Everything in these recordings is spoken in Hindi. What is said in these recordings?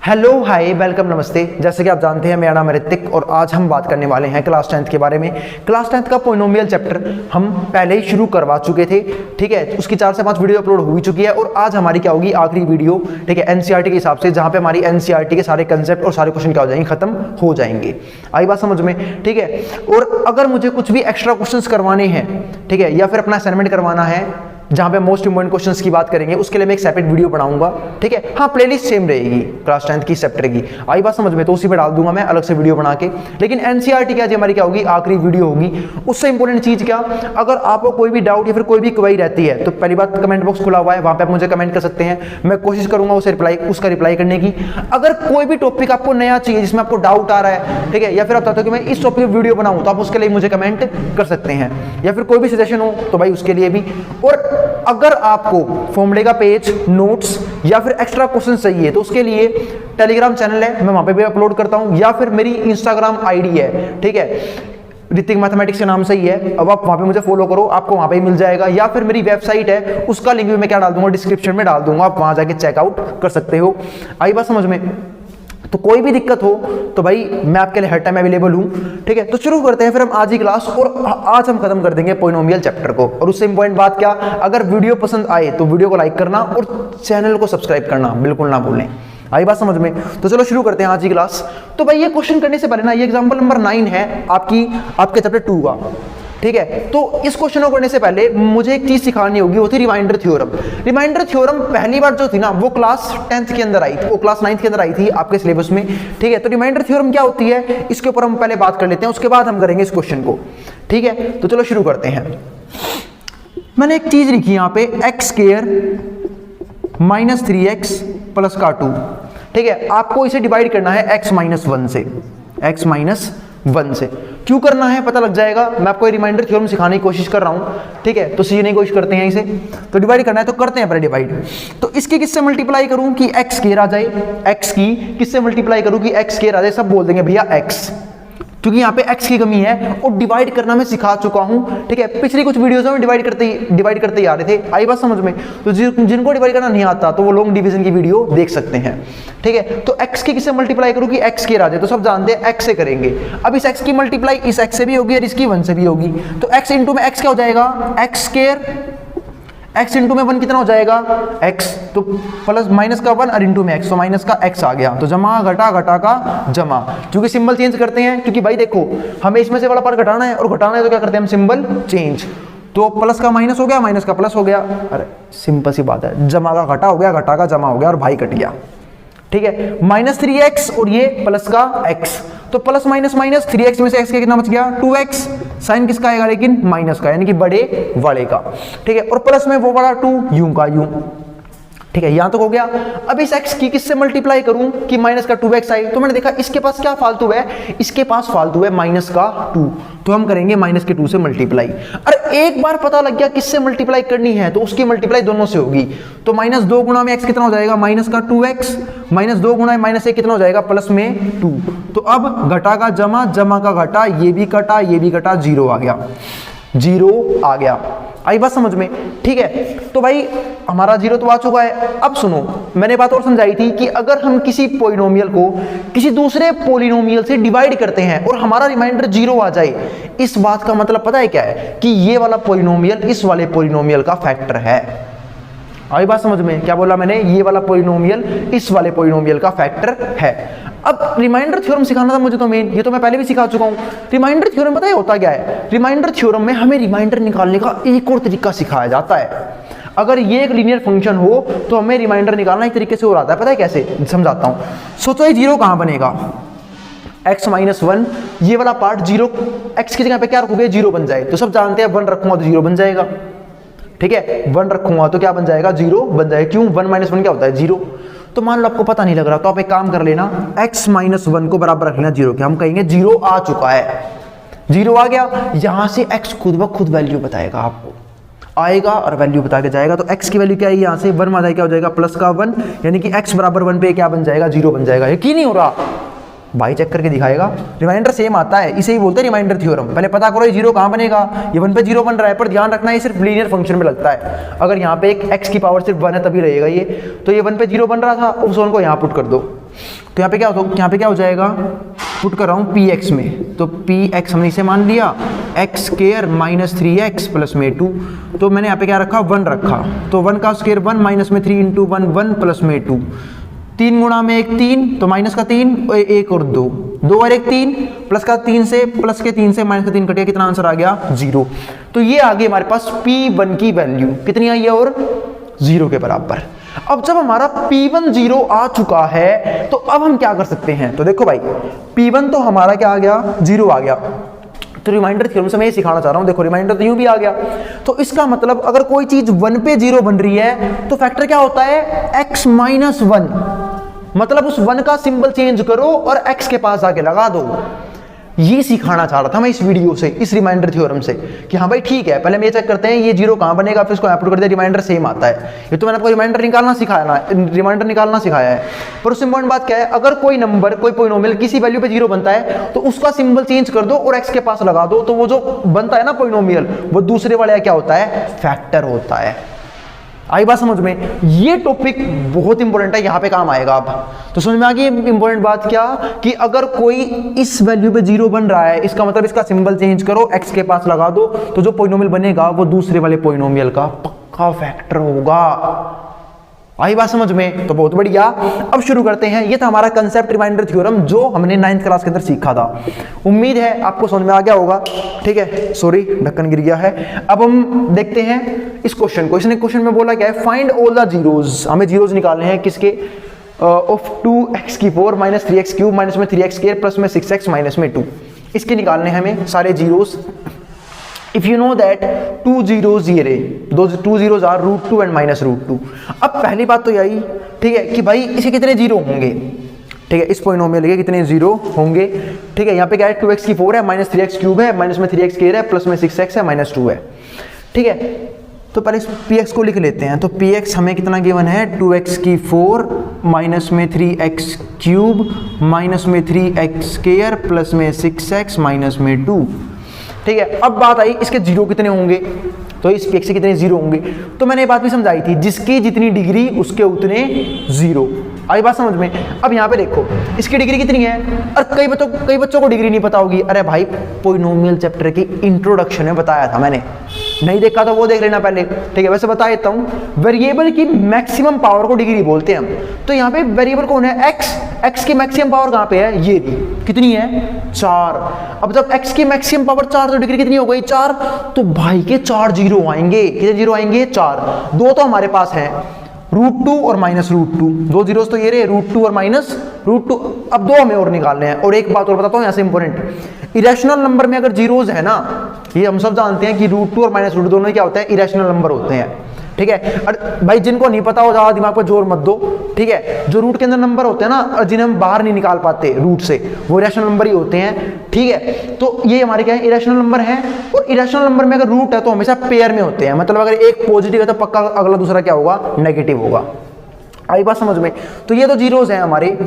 हेलो हाय वेलकम नमस्ते। जैसे कि आप जानते हैं मेरा नाम है ऋतिक और आज हम बात करने वाले हैं क्लास 10th के बारे में। क्लास 10th का पोलिनोमियल चैप्टर हम पहले ही शुरू करवा चुके थे, ठीक है। उसकी 4 से 5 वीडियो अपलोड हो चुकी है और आज हमारी क्या होगी, आखिरी वीडियो, ठीक है, एनसीईआरटी के हिसाब से, जहां पे हमारी एनसीईआरटी के सारे कंसेप्ट और सारे क्वेश्चन क्या हो जाएंगे, खत्म हो जाएंगे। आई बात समझ में, ठीक है। और अगर मुझे कुछ भी एक्स्ट्रा क्वेश्चन करवाने हैं, ठीक है, या फिर अपना असाइनमेंट करवाना है जहां पे मोस्ट इंपोर्टेंट क्वेश्चंस की बात करेंगे, उसके लिए मैं एक सेपरेट वीडियो बनाऊंगा, ठीक है। हाँ, प्लेलिस्ट सेम रहेगी क्लास 10th की चैप्टर की, आई बात समझ में, तो उसी पे डाल दूंगा मैं अलग से वीडियो बना के। लेकिन एनसीईआरटी क्या हमारी क्या होगी, आखिरी वीडियो होगी। उससे इंपॉर्टेंट चीज क्या, अगर आपको कोई भी डाउट या फिर कोई भी क्वेरी रहती है तो पहली बात कमेंट बॉक्स खुला हुआ है, वहां पे आप मुझे कमेंट कर सकते हैं, मैं कोशिश करूंगा उसका रिप्लाई करने की। अगर कोई भी टॉपिक आपको नया चाहिए जिसमें आपको डाउट आ रहा है, ठीक है, या फिर आप चाहते हो कि मैं इस टॉपिक पर वीडियो बनाऊं, तो आप उसके लिए मुझे कमेंट कर सकते हैं, या फिर कोई भी सजेशन हो तो भाई उसके लिए भी। और अगर आपको फॉर्मूले का पेज, नोट्स या फिर एक्स्ट्रा क्वेश्चन चाहिए तो उसके लिए टेलीग्राम चैनल है, मैं वहां पे भी अपलोड करता हूं, या फिर मेरी इंस्टाग्राम आईडी है, ठीक है, ऋतिक मैथमेटिक्स के नाम से ही है। अब आप वहां पे मुझे फॉलो करो, आपको वहां पे ही मिल जाएगा, या फिर मेरी वेबसाइट है, उसका लिंक भी मैं क्या डाल दूंगा, डिस्क्रिप्शन में डाल दूंगा, आप वहां जाके चेकआउट कर सकते हो। आई बात समझ में, तो कोई भी दिक्कत हो तो भाई मैं आपके लिए हर टाइम अवेलेबल हूं, ठीक है। तो शुरू करते हैं फिर हम आज की क्लास, और आज हम खत्म कर देंगे पोलिनोमियल चैप्टर को। और उससे इंपॉर्टेंट बात क्या, अगर वीडियो पसंद आए तो वीडियो को लाइक करना और चैनल को सब्सक्राइब करना बिल्कुल ना भूलें। आई बात समझ में, तो चलो शुरू करते हैं आज की क्लास। तो भाई ये क्वेश्चन करने से पहले ना, ये एग्जांपल नंबर 9 है आपके चैप्टर 2 का, ठीक है। तो इस क्वेश्चन को करने से पहले मुझे एक चीज सिखानी होगी, वो थी रिमाइंडर थ्योरम। रिमाइंडर थ्योरम पहली बार जो थी ना, वो क्लास 10th के अंदर आई थी, वो क्लास 9th के अंदर आई थी आपके सिलेबस में, ठीक है। तो रिमाइंडर थ्योरम क्या होती है, इसके ऊपर हम पहले बात कर लेते हैं, उसके बाद हम करेंगे इस क्वेश्चन को, ठीक है। तो चलो शुरू करते हैं। मैंने एक चीज लिखी यहां पे, x square minus 3x plus का 2, ठीक है। आपको इसे डिवाइड करना है x माइनस 1 से, x माइनस 1 से। क्यों करना है पता लग जाएगा, मैं आपको रिमाइंडर थ्योरम सिखाने की कोशिश कर रहा हूं, ठीक है। तो सीखने की कोशिश करते हैं इसे, तो डिवाइड करना है तो करते हैं पहले डिवाइड। तो इसकी किससे मल्टीप्लाई करूं कि x स्क्वायर आ जाए, x की किससे मल्टीप्लाई करूं कि x स्क्वायर आ जाए, सब बोल देंगे भैया x, क्योंकि यहाँ पे x की कमी है और डिवाइड करना मैं सिखा चुका हूं, ठीक है। पिछली कुछ वीडियोस में डिवाइड करते ही आ रहे थे, आई बात समझ में। तो जिनको डिवाइड करना नहीं आता तो वो लॉन्ग डिवीजन की वीडियो देख सकते हैं, ठीक है। तो x की किससे मल्टीप्लाई करूं कि x स्क्वायर आ जाए, तो सब जानते हैं x से करेंगे। अब इस x की मल्टीप्लाई इस x से भी होगी और इसकी 1 से भी होगी, तो x इंटू में x क्या हो जाएगा, x स्क्वायर, x इंटू में 1 कितना हो जाएगा x, तो प्लस माइनस का 1 और इंटू में x, तो माइनस का x आ गया, तो जमा घटा, घटा का जमा। क्योंकि सिंबल चेंज करते हैं, क्योंकि भाई देखो हमें इसमें से वाला पार्ट घटाना है और घटाना है, तो क्या करते हैं हम, सिंबल चेंज। तो प्लस का माइनस हो गया, माइनस का प्लस हो गया, अरे सिंपल सी बात है, जमा का घटा हो गया, घटा का जमा हो गया और भाई कट गया, ठीक है। माइनस 3x और ये प्लस का x, तो प्लस माइनस माइनस, 3x में से x का कितना बच गया 2x, साइन किसका आएगा लेकिन माइनस का, यानी कि बड़े वाले का, ठीक है। और प्लस में वो बड़ा 2 यूं का यूं, ठीक है, यहां तक हो गया। अब इस x की किससे मल्टीप्लाई करूं कि माइनस का 2x आए, तो मैंने देखा इसके पास क्या फालतू है, इसके पास फालतू है माइनस का 2, तो हम करेंगे माइनस के 2 से मल्टीप्लाई। अरे एक बार पता लग गया किससे मल्टीप्लाई करनी है, तो उसकी मल्टीप्लाई दोनों से होगी। तो माइनस 2 गुणा में x कितना हो जाएगा, माइनस का 2x, माइनस 2 गुणा माइनस 1 कितना हो जाएगा, प्लस में 2। तो अब घटा का जमा, जमा का घटा, ये भी कटा, ये भी कटा, 0 आ गया, 0 आ गया। आई बात समझ में, ठीक है। तो भाई हमारा 0 तो आ चुका है। अब सुनो, मैंने बात और समझाई थी कि अगर हम किसी पोलिनोमियल को किसी दूसरे पोलिनोमियल से डिवाइड करते हैं और हमारा रिमाइंडर 0 आ जाए, इस बात का मतलब पता है क्या है, कि ये वाला पोलिनोमियल इस वाले पोलिनोमियल का फैक्टर है। आई बात समझ में, क्या बोला मैंने, ये वाला पोलिनोमियल इस वाले पोलिनोमियल का फैक्टर है। अब रिमाइंडर थ्योरम सिखाना था मुझे, तो मेन ये तो मैं पहले भी सिखा चुका हूं। रिमाइंडर थ्योरम पता है होता क्या है, रिमाइंडर थ्योरम में हमें रिमाइंडर निकालने का एक और तरीका सिखाया जाता है। अगर ये एक लीनियर फंक्शन हो तो हमें रिमाइंडर निकालना एक तरीके से और आता है, पता है कैसे, समझाता हूं। सोचो ये 0 कहां बनेगा, x माइनस 1, ये वाला पार्ट 0, x की जगह पे क्या रखोगे, 0 बन जाए, तो सब जानते हैं 1 रखूंगा तो 0 बन जाएगा, ठीक है। 1 रखूंगा तो क्या बन जाएगा, 0 बन जाएगा। क्यों, 1 माइनस 1 क्या होता है, 0। तो मान लो आपको पता नहीं लग रहा, तो आप एक काम कर लेना, x माइनस 1 को बराबर रख लेना 0 के, हम कहेंगे 0 आ चुका है, 0 आ गया। यहां से x खुद ब खुद वैल्यू बताएगा, आपको आएगा और वैल्यू बता के जाएगा। तो x की वैल्यू क्या है, यहां से 1 आ जाए, क्या हो जाएगा, प्लस का 1, यानी कि x बराबर 1 पे क्या बन जाएगा, 0 बन जाएगा। यकीन नहीं हो रहा, भाई चेक करके दिखाएगा, रिमाइंडर सेम आता है, इसे ही बोलते हैं रिमाइंडर थ्योरम। पहले पता करो ये 0 कहां बनेगा, ये 1 पे 0 बन रहा है, पर ध्यान रखना ये सिर्फ लीनियर फंक्शन में लगता है। अगर यहाँ पे एक x की पावर सिर्फ 1 है तभी रहेगा ये, तो ये 1 पे 0 बन रहा था, उस 1 को यहाँ पुट कर दो, तो यहाँ पे क्या हो जाएगा, पुट कर रहा हूँ पी एक्स में, तो पी एक्स हमने इसे मान लिया x square minus 3x plus में 2, तो मैंने यहाँ पे क्या रखा 1 रखा, तो 1 का स्केयर 1 माइनस में 3 इंटू 1 1 प्लस में 2, 3 गुणा में 1 3, तो माइनस का 3 1 और 2, 2 और 1 3, प्लस का 3 से प्लस के 3 से माइनस का 3 कटिया, कितना आंसर आ गया 0। तो ये आ गई हमारे पास P1 की वैल्यू कितनी आई है और 0 के बराबर। अब जब हमारा P1 0 आ चुका है तो अब हम क्या कर सकते हैं, तो देखो भाई P1 तो हमारा क्या आ गया 0 आ गया, तो रिमाइंडर थ्योरम से मैं ये सिखाना चाह रहा हूं, देखो रिमाइंडर तो यूं भी आ गया, तो इसका मतलब अगर कोई चीज 1 पे 0 बन रही है तो फैक्टर क्या होता है x माइनस 1, मतलब उस 1 का सिंबल चेंज करो और x के पास आके लगा दो। ये सिखाना चाह रहा था मैं इस वीडियो से, इस रिमाइंडर थ्योरम से, कि हाँ भाई ठीक है पहले हम ये चेक करते हैं ये 0 कहां बनेगा, फिर इसको यहाँ पुट कर दिया, रिमाइंडर सेम आता है। ये तो मैंने आपको रिमाइंडर निकालना सिखाया है, पर उससे इंपॉर्टेंट बात क्या है, अगर कोई नंबर कोई पॉलिनोमियल किसी वैल्यू पे 0 बनता है तो उसका सिंबल चेंज कर दो और x के पास लगा दो, तो वो जो बनता है ना पॉलिनोमियल वो दूसरे वाले क्या होता है, फैक्टर होता है। आई बात समझ में, ये टॉपिक बहुत इंपॉर्टेंट है, यहां पे काम आएगा। अब तो समझ में आ गई इंपॉर्टेंट बात क्या, कि अगर कोई इस वैल्यू पे 0 बन रहा है इसका मतलब इसका सिंबल चेंज करो, x के पास लगा दो, तो जो पॉलिनोमियल बनेगा वो दूसरे वाले पॉलिनोमियल का पक्का फैक्टर होगा। आई बात समझ में, तो बहुत बढ़िया। अब शुरू करते हैं, ये था हमारा कंसेप्ट रिमाइंडर थ्योरम जो हमने 9th क्लास के अंदर सीखा था। उम्मीद है आपको समझ में आ गया होगा, ठीक है, सॉरी ढक्कन गिर गया है। अब हम देखते हैं इस क्वेश्चन को। इसने क्वेश्चन में बोला क्या है, फाइंड ऑल द जीरोज, हमें जीरोज निकालने हैं किसके, of 2x4 minus 3x3 minus में 3x² प्लस में 6x माइनस में 2, इसके निकालने हैं हमें सारे zeros. If you know that 2 zeros ये रहे, those 2 zeros are √2 and minus √2। अब पहली बात तो यही, ठीक है, कि भाई इसे कितने जीरो होंगे, ठीक है, इस पॉलिनोमियल के कितने जीरो होंगे, ठीक है। यहाँ पे क्या है 2x4 है माइनस 3x³ है माइनस में 3x² है प्लस में 6x है माइनस 2 है, ठीक है। तो पहले इस px को लिख लेते हैं, तो px हमें कितना गिवन है 2x4 माइनस में 3x³ माइनस में 3x² प्लस में 6x माइनस में 2, ठीक है। अब बात आई इसके जीरो कितने होंगे, तो इस px से कितने जीरो होंगे, तो मैंने ये बात भी समझाई थी, जिसकी जितनी डिग्री उसके उतने जीरो। आई बात समझ में। अब यहाँ पे देखो इसकी डिग्री कितनी है, और कई बच्चों को डिग्री नहीं पता होगी। अरे भाई पॉलिनोमियल चैप्टर की इंट्रोडक्शन में बताया था मैंने, नहीं देखा तो वो देख लेना पहले, ठीक है। वैसे बता देता हूँ, वेरिएबल की मैक्सिमम पावर को डिग्री बोलते हैं हम। तो यहाँ पे वेरिएबल कौन है, x की मैक्सिमम पावर कहाँ पे है, ये भी कितनी है 4। अब जब x की मैक्सिमम पावर 4 तो डिग्री कितनी हो गई 4, तो भाई के 4 जीरो आएंगे, कितने जीरो आएंगे 4, दो तो हमारे पास है √2 और माइनस √2, दो जीरोस तो ये रहे √2 और माइनस √2। अब दो हमें और निकालने हैं। और एक बात और बताता हूँ यहाँ से इंपॉर्टेंट, इरेशनल नंबर में अगर जीरोज है ना, ये हम सब जानते हैं कि √2 और माइनस √2 दोनों क्या होते हैं, इरेशनल नंबर होते हैं, ठीक है। और भाई जिनको नहीं पता हो ज्यादा दिमाग पर जोर मत दो, ठीक है। जो रूट के अंदर नंबर होते हैं ना, और जिन्हें हम बाहर नहीं निकाल पाते रूट से, वो इरेशनल नंबर ही होते हैं, ठीक है। तो ये हमारे क्या है, इरेशनल नंबर है। और इरेशनल नंबर में अगर रूट है तो हमेशा पेयर में होते हैं, मतलब अगर एक पॉजिटिव है तो पक्का अगला दूसरा क्या होगा, नेगेटिव होगा। आई बात समझ में। तो ये तो जीरोज हैं हमारे,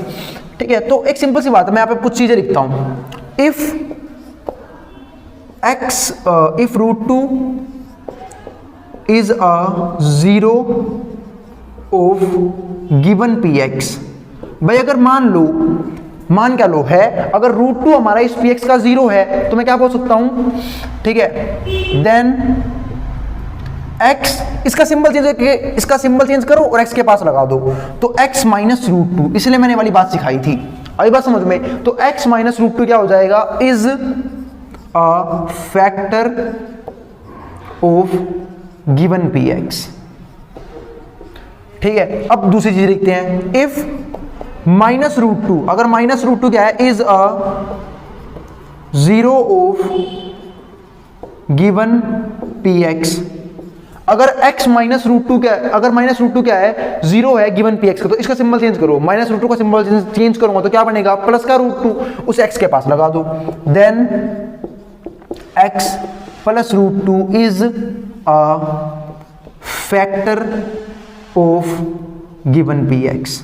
ठीक है। तो एक सिंपल सी बात है, मैं यहाँ पे कुछ चीजें लिखता हूं। If √2 is a zero of given px, भाई अगर मान क्या लो है, अगर √2 हमारा इस px का 0 है तो मैं क्या बोल सकता हूं, ठीक है, देन x, इसका सिंबल चेंज करो और x के पास लगा दो, तो x माइनस √2, इसलिए मैंने वाली बात सिखाई थी। आई बात समझ में। तो x माइनस √2 क्या हो जाएगा, is a factor of given px, ठीक है। अब दूसरी चीज लिखते हैं, इफ माइनस √2, अगर माइनस √2 क्या है, is a zero of given px, अगर x माइनस √2 क्या है, अगर माइनस √2 क्या है, जीरो है गिवन px का, तो इसका सिंबल चेंज करो, माइनस √2 का सिंबल चेंज करूंगा तो क्या बनेगा, प्लस का √2, उस x के पास लगा दो, then x plus √2 is a factor of given px।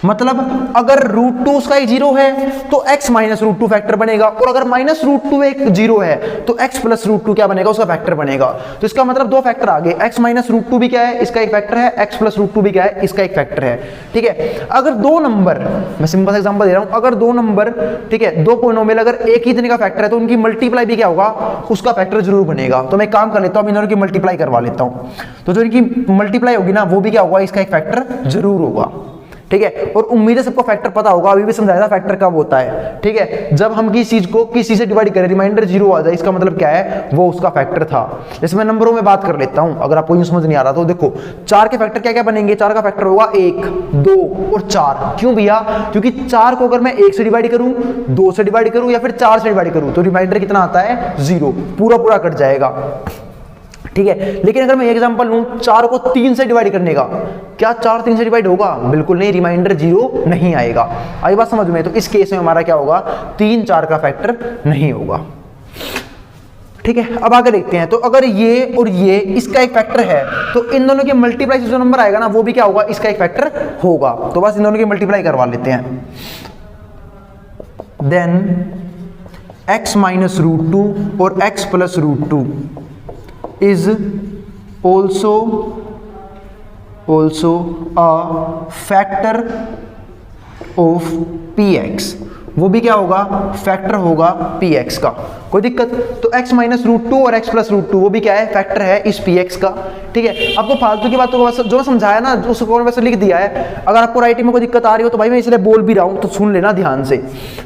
मतलब अगर √2 उसका एक 0 है तो x माइनस √2 फैक्टर बनेगा, और अगर माइनस √2 एक 0 है तो x प्लस √2 क्या बनेगा, उसका फैक्टर बनेगा। तो इसका मतलब दो फैक्टर आ गए, x माइनस √2 भी क्या है, इसका एक फैक्टर है, x प्लस √2 भी क्या है, इसका एक फैक्टर है। ठीक है, अगर दो नंबर, मैं सिंपल एग्जांपल दे रहा हूं, अगर दो नंबर, ठीक है, दो पॉलिनोमियल अगर एक ही तरह का फैक्टर है तो उनकी मल्टीप्लाई भी क्या होगा, उसका फैक्टर जरूर बनेगा। तो मैं काम कर लेता हूं, इन दोनों की मल्टीप्लाई करवा लेता हूं, तो जो इनकी मल्टीप्लाई होगी ना वो भी क्या होगा, इसका एक फैक्टर जरूर होगा। ठीक है, और उम्मीद है सबको फैक्टर पता होगा, अभी भी समझाया था फैक्टर कब होता है। ठीक है, जब हम किसी चीज को किसी से डिवाइड करें, रिमाइंडर 0 आ जाए, इसका मतलब क्या है, वो उसका फैक्टर था। जैसे मैं नंबरों में बात कर लेता हूं, अगर आपको यूं समझ नहीं आ रहा तो देखो, 4 के फैक्टर क्या क्या बनेंगे, 4 का फैक्टर होगा 1, 2 और 4। क्यों भैया, क्योंकि 4 को अगर मैं 1 से डिवाइड करूं, 2 से डिवाइड करूं या फिर 4 से डिवाइड करूं तो रिमाइंडर कितना आता है, 0, पूरा पूरा कट जाएगा। ठीक है, लेकिन अगर मैं एग्जांपल लूं 4 को 3 से डिवाइड करने का, क्या 4 3 से डिवाइड होगा, बिल्कुल नहीं, रिमाइंडर 0 नहीं आएगा। आई बात समझ में, तो इस केस में हमारा क्या होगा, 3 4 का फैक्टर नहीं होगा। ठीक है, अब आगे देखते हैं, तो अगर ये और ये इसका एक फैक्टर है तो इन दोनों के मल्टीप्लाई से जो नंबर आएगा ना वो भी क्या होगा, इसका एक फैक्टर होगा। तो बस इन दोनों की मल्टीप्लाई करवा लेते हैं। देन x माइनस √2 और x plus √2 is also a factor of px, वो भी क्या होगा, फैक्टर होगा px का। कोई दिक्कत, तो x माइनस √2 और x प्लस √2 वो भी क्या है, फैक्टर है इस px का। ठीक है, आपको फालतू की बातों को जो समझाया ना उसको मैंने वैसे लिख दिया है, अगर आपको राइटिंग में कोई दिक्कत आ रही हो तो भाई मैं इसलिए बोल भी रहा हूं, तो सुन लेना ध्यान से।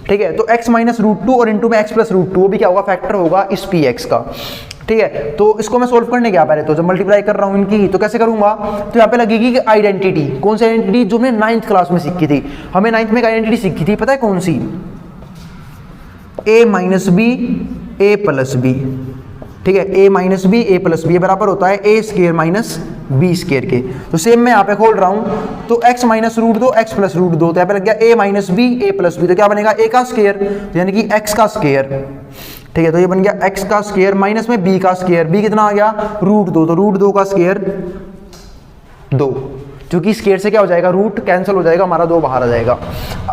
ठीक है, तो x माइनस √2 और इंटू में x प्लस √2 वो भी क्या होगा, फैक्टर होगा इस px का। ठीक है, तो इसको मैं सोल्व करने गया पहले, तो जब मल्टीप्लाई कर रहा हूं इनकी तो कैसे करूंगा, तो यहाँ पे लगेगी कि आइडेंटिटी, कौन सी आइडेंटिटी, जो हमने 9th क्लास में सीखी थी। हमें 9th में एक आइडेंटिटी सीखी थी, पता है कौन सी, a minus B A plus B. ठीक है, a minus B A plus B बराबर होता है a square minus B square के। तो सेम मैं यहाँ पे खोल रहा हूँ, तो x माइनस √2 x प्लस √2, तो यहाँ पे लग गया a minus B A plus B, तो क्या बनेगा, a का स्क्वायर यानी कि x का स्क्वायर। ठीक है, तो ये बन गया x का स्क्वायर माइनस में b का स्क्वायर, b कितना आ गया, √2, तो √2 का स्क्वायर 2, क्योंकि स्क्वायर से क्या हो जाएगा, रूट कैंसिल हो जाएगा, हमारा 2 बाहर आ जाएगा।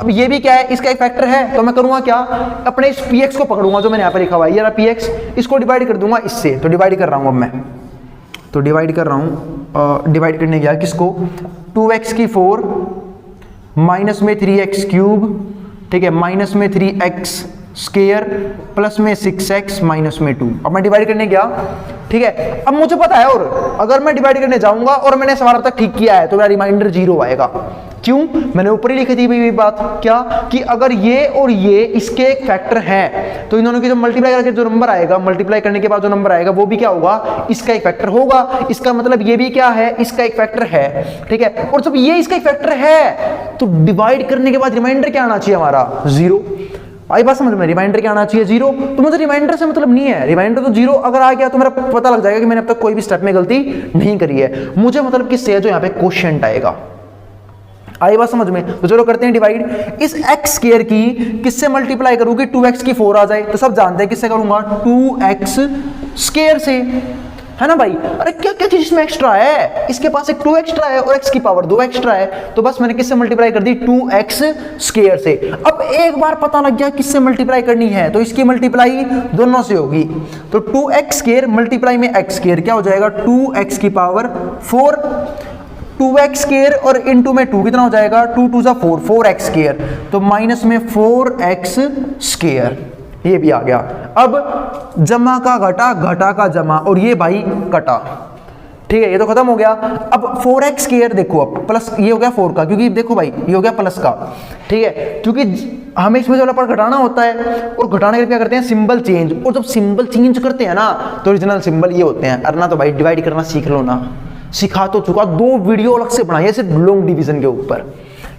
अब ये भी क्या है, इसका एक फैक्टर है, तो मैं करूंगा क्या, अपने इस px को पकड़ूंगा जो मैंने यहाँ पे लिखा हुआ है, ये रहा px, इसको डिवाइड कर दूंगा इससे। तो डिवाइड कर रहा हूँ अब मैं, तो डिवाइड कर रहा हूँ, डिवाइड करने गया किसको, 2x की 4 माइनस में 3x क्यूब, ठीक है, माइनस में 3x स्क्वायर प्लस में 6x माइनस में 2। अब मैं डिवाइड करने गया, ठीक है, अब मुझे पता है, और अगर मैं डिवाइड करने जाऊंगा और मैंने सवाल अब तक ठीक किया है तो मेरा रिमाइंडर 0 आएगा। क्यों, मैंने ऊपर ही लिखी थी ये बात, क्या कि अगर ये और ये इसके एक फैक्टर हैं तो इन दोनों की जो मल्टीप्लाई करके जो नंबर आएगा, मल्टीप्लाई करने के बाद जो नंबर आएगा वो भी क्या होगा, इसका एक फैक्टर होगा। इसका मतलब ये भी क्या है, इसका एक फैक्टर है। ठीक है, और जब ये इसका एक फैक्टर है तो डिवाइड करने के बाद रिमाइंडर क्या आना चाहिए, हमारा 0। आई बात समझ में, रिमाइंडर क्या आना चाहिए, 0। तो मुझे रिमाइंडर से मतलब नहीं है, रिमाइंडर तो 0 अगर आ गया तो मेरा पता लग जाएगा कि मैंने अब तक कोई भी स्टेप में गलती नहीं करी है। मुझे मतलब किससे है, जो यहाँ पे क्वोशिएंट आएगा। आई बात समझ में, तो चलो करते हैं डिवाइड। इस x स्क्वायर की किससे मल्टीप्लाई करूंगी, 2x की 4 आ जाए, तो सब जानते हैं किससे करूंगा, 2x स्क्वायर से, है ना भाई। अरे क्या क्या चीज इसमें एक्स्ट्रा है, इसके पास एक 2 एक्स्ट्रा है और x की पावर 2 एक्स्ट्रा है, तो बस मैंने किससे मल्टीप्लाई कर दी, 2x स्क्वायर से। अब एक बार पता लग गया किससे मल्टीप्लाई करनी है तो इसकी मल्टीप्लाई दोनों से होगी, तो 2x स्क्वायर मल्टीप्लाई में x स्क्वायर क्या हो जाएगा, 2x की पावर 4, 2x स्क्वायर और इनटू में 2 कितना हो जाएगा, 2 2 जा 4, 4x स्क्वायर, तो माइनस में 4x स्क्वायर, ये भी आ गया। अब जमा का घटा, घटा का जमा, और ये भाई कटा। ठीक है, ये तो खत्म हो गया। अब 4x स्क्वायर देखो, अब प्लस ये हो गया 4 का, क्योंकि देखो भाई ये हो गया प्लस का। ठीक है, क्योंकि हमें इसमें जो पर घटाना होता है और घटाने के लिए क्या करते हैं, सिंबल चेंज, और जब सिंबल चेंज करते हैं ना तो ओरिजिनल सिंबल ये होते हैं। अरना तो भाई डिवाइड करना सीख लो ना, सिखा तो चुका, 2 वीडियो अलग से बनाई है सिर्फ लॉन्ग डिवीजन के ऊपर।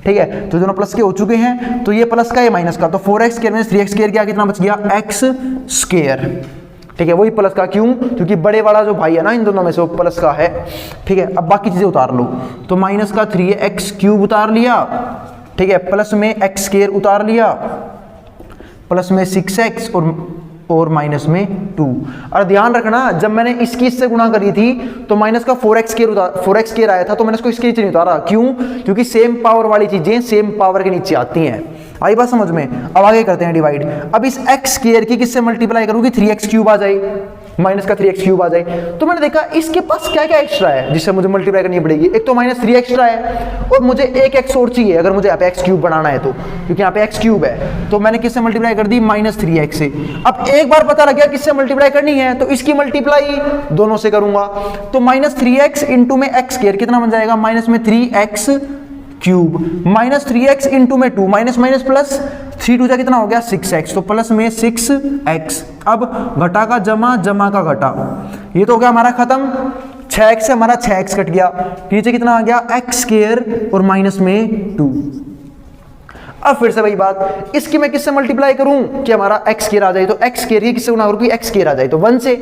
ठीक है, तो दोनों प्लस के हो चुके हैं, तो ये प्लस का ये माइनस का, तो 4x स्क्वायर में 3x स्क्वायर क्या कितना बच गया, x स्क्वायर। ठीक है, वही प्लस का, क्यों, क्योंकि बड़े वाला जो भाई है ना इन दोनों में से वो प्लस का है। ठीक है, अब बाकी चीजें उतार लो, तो माइनस का 3x क्यूब उतार लिया, ठीक है, प्लस में x स्क्वायर उतार लिया, प्लस में 6x और माइनस में 2। और ध्यान रखना जब मैंने इसकी इससे गुणा करी थी तो माइनस का 4x स्क्वायर आया था, तो मैंने इसको इसके नीचे नहीं उतारा। क्यों? क्योंकि सेम पावर वाली चीजें सेम पावर के नीचे आती हैं। आई बात समझ में? अब आगे करते हैं डिवाइड। अब इस x स्क्वायर की किससे मल्टीप्लाई करूंगी? 3x क्यूब आ जाए, माइनस का 3x क्यूब आ जाए। तो मैंने देखा इसके पास क्या क्या एक्स्ट्रा है जिससे मुझे मल्टीप्लाई करनी पड़ेगी। एक तो -3 एक्स्ट्रा है और मुझे एक x और चाहिए अगर मुझे यहाँ पे x क्यूब बनाना है तो, क्योंकि यहाँ पे x क्यूब है। तो मैंने किससे मल्टीप्लाई कर दी? -3x से। अब एक बार पता लग गया किससे मल्टीप्लाई करनी है तो इसकी मल्टीप्लाई दोनों से करूंगा। तो -3x इंटू में x स्क्वायर कितना बन जाएगा? माइनस में 3x क्यूब, -3x इंटू में 2, माइनस माइनस प्लस, 3 2 जा कितना हो गया? 6x, तो प्लस में 6x। अब घटा का जमा, जमा का घटा, ये तो हो गया हमारा खत्म। 6x से हमारा 6x कट गया, नीचे कितना आ गया? x स्क्वायर और माइनस में 2। अब फिर से वही बात, इसकी मैं किससे मल्टीप्लाई करूं कि हमारा x स्क्वायर आ जाए? तो x स्क्वायर की किससे गुणा करूं कि x स्क्वायर आ जाए? तो 1 से,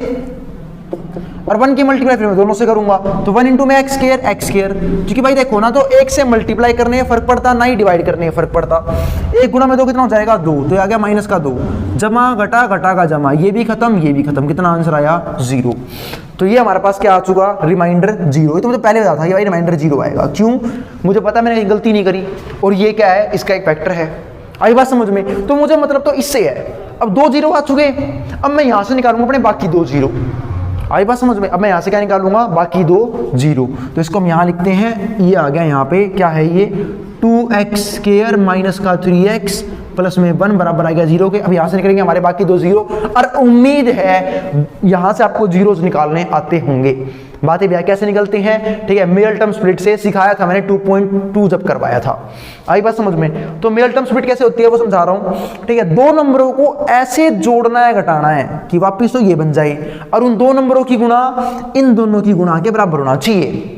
और 1 की मल्टीप्लाई फिर मैं दोनों से करूंगा। तो 1 इंटू में x स्क्वायर, क्योंकि भाई देखो ना, तो एक से मल्टीप्लाई करने में फर्क पड़ता, ना ही डिवाइड करने में फर्क पड़ता। 1 गुणा में 2 कितना हो जाएगा? 2, तो ये आ गया माइनस का 2, जमा घटा, घटा का जमा, ये भी खत्म, ये भी खत्म, कितना आंसर आया? 0। तो ये हमारे पास क्या आ चुका? रिमाइंडर 0। ये तो मुझे पहले बता था कि भाई रिमाइंडर 0 आएगा। क्यों? मुझे पता मैंने गलती नहीं करी, और ये क्या है? इसका एक फैक्टर है। आई बात समझ में? तो मुझे मतलब तो इससे है। अब 2 0 आ चुके, अब मैं यहां से निकालूंगा अपने बाकी 2 0। आई बात समझ में? अब मैं यहाँ से क्या निकालूंगा? बाकी 2 0। तो इसको हम यहाँ लिखते हैं, ये आ गया यहाँ पे, क्या है ये? 2x स्क्वायर माइनस का 3x प्लस में 1 बराबर आ गया 0 के। अब यहाँ से निकलेंगे हमारे बाकी 2 0, और उम्मीद है यहाँ से आपको जीरोस निकालने आते होंगे। बातें भैया कैसे निकलते हैं? ठीक है, मिडल टर्म स्प्लिट से सिखाया था मैंने 2.2 जब करवाया था। आई बात समझ में? तो मिडल टर्म स्प्लिट कैसे होती है वो समझा रहा हूं। ठीक है, 2 नंबरों को ऐसे जोड़ना है, घटाना है कि वापिस तो ये बन जाए, और उन 2 नंबरों की गुणा इन दोनों की गुणा के बराबर होना चाहिए।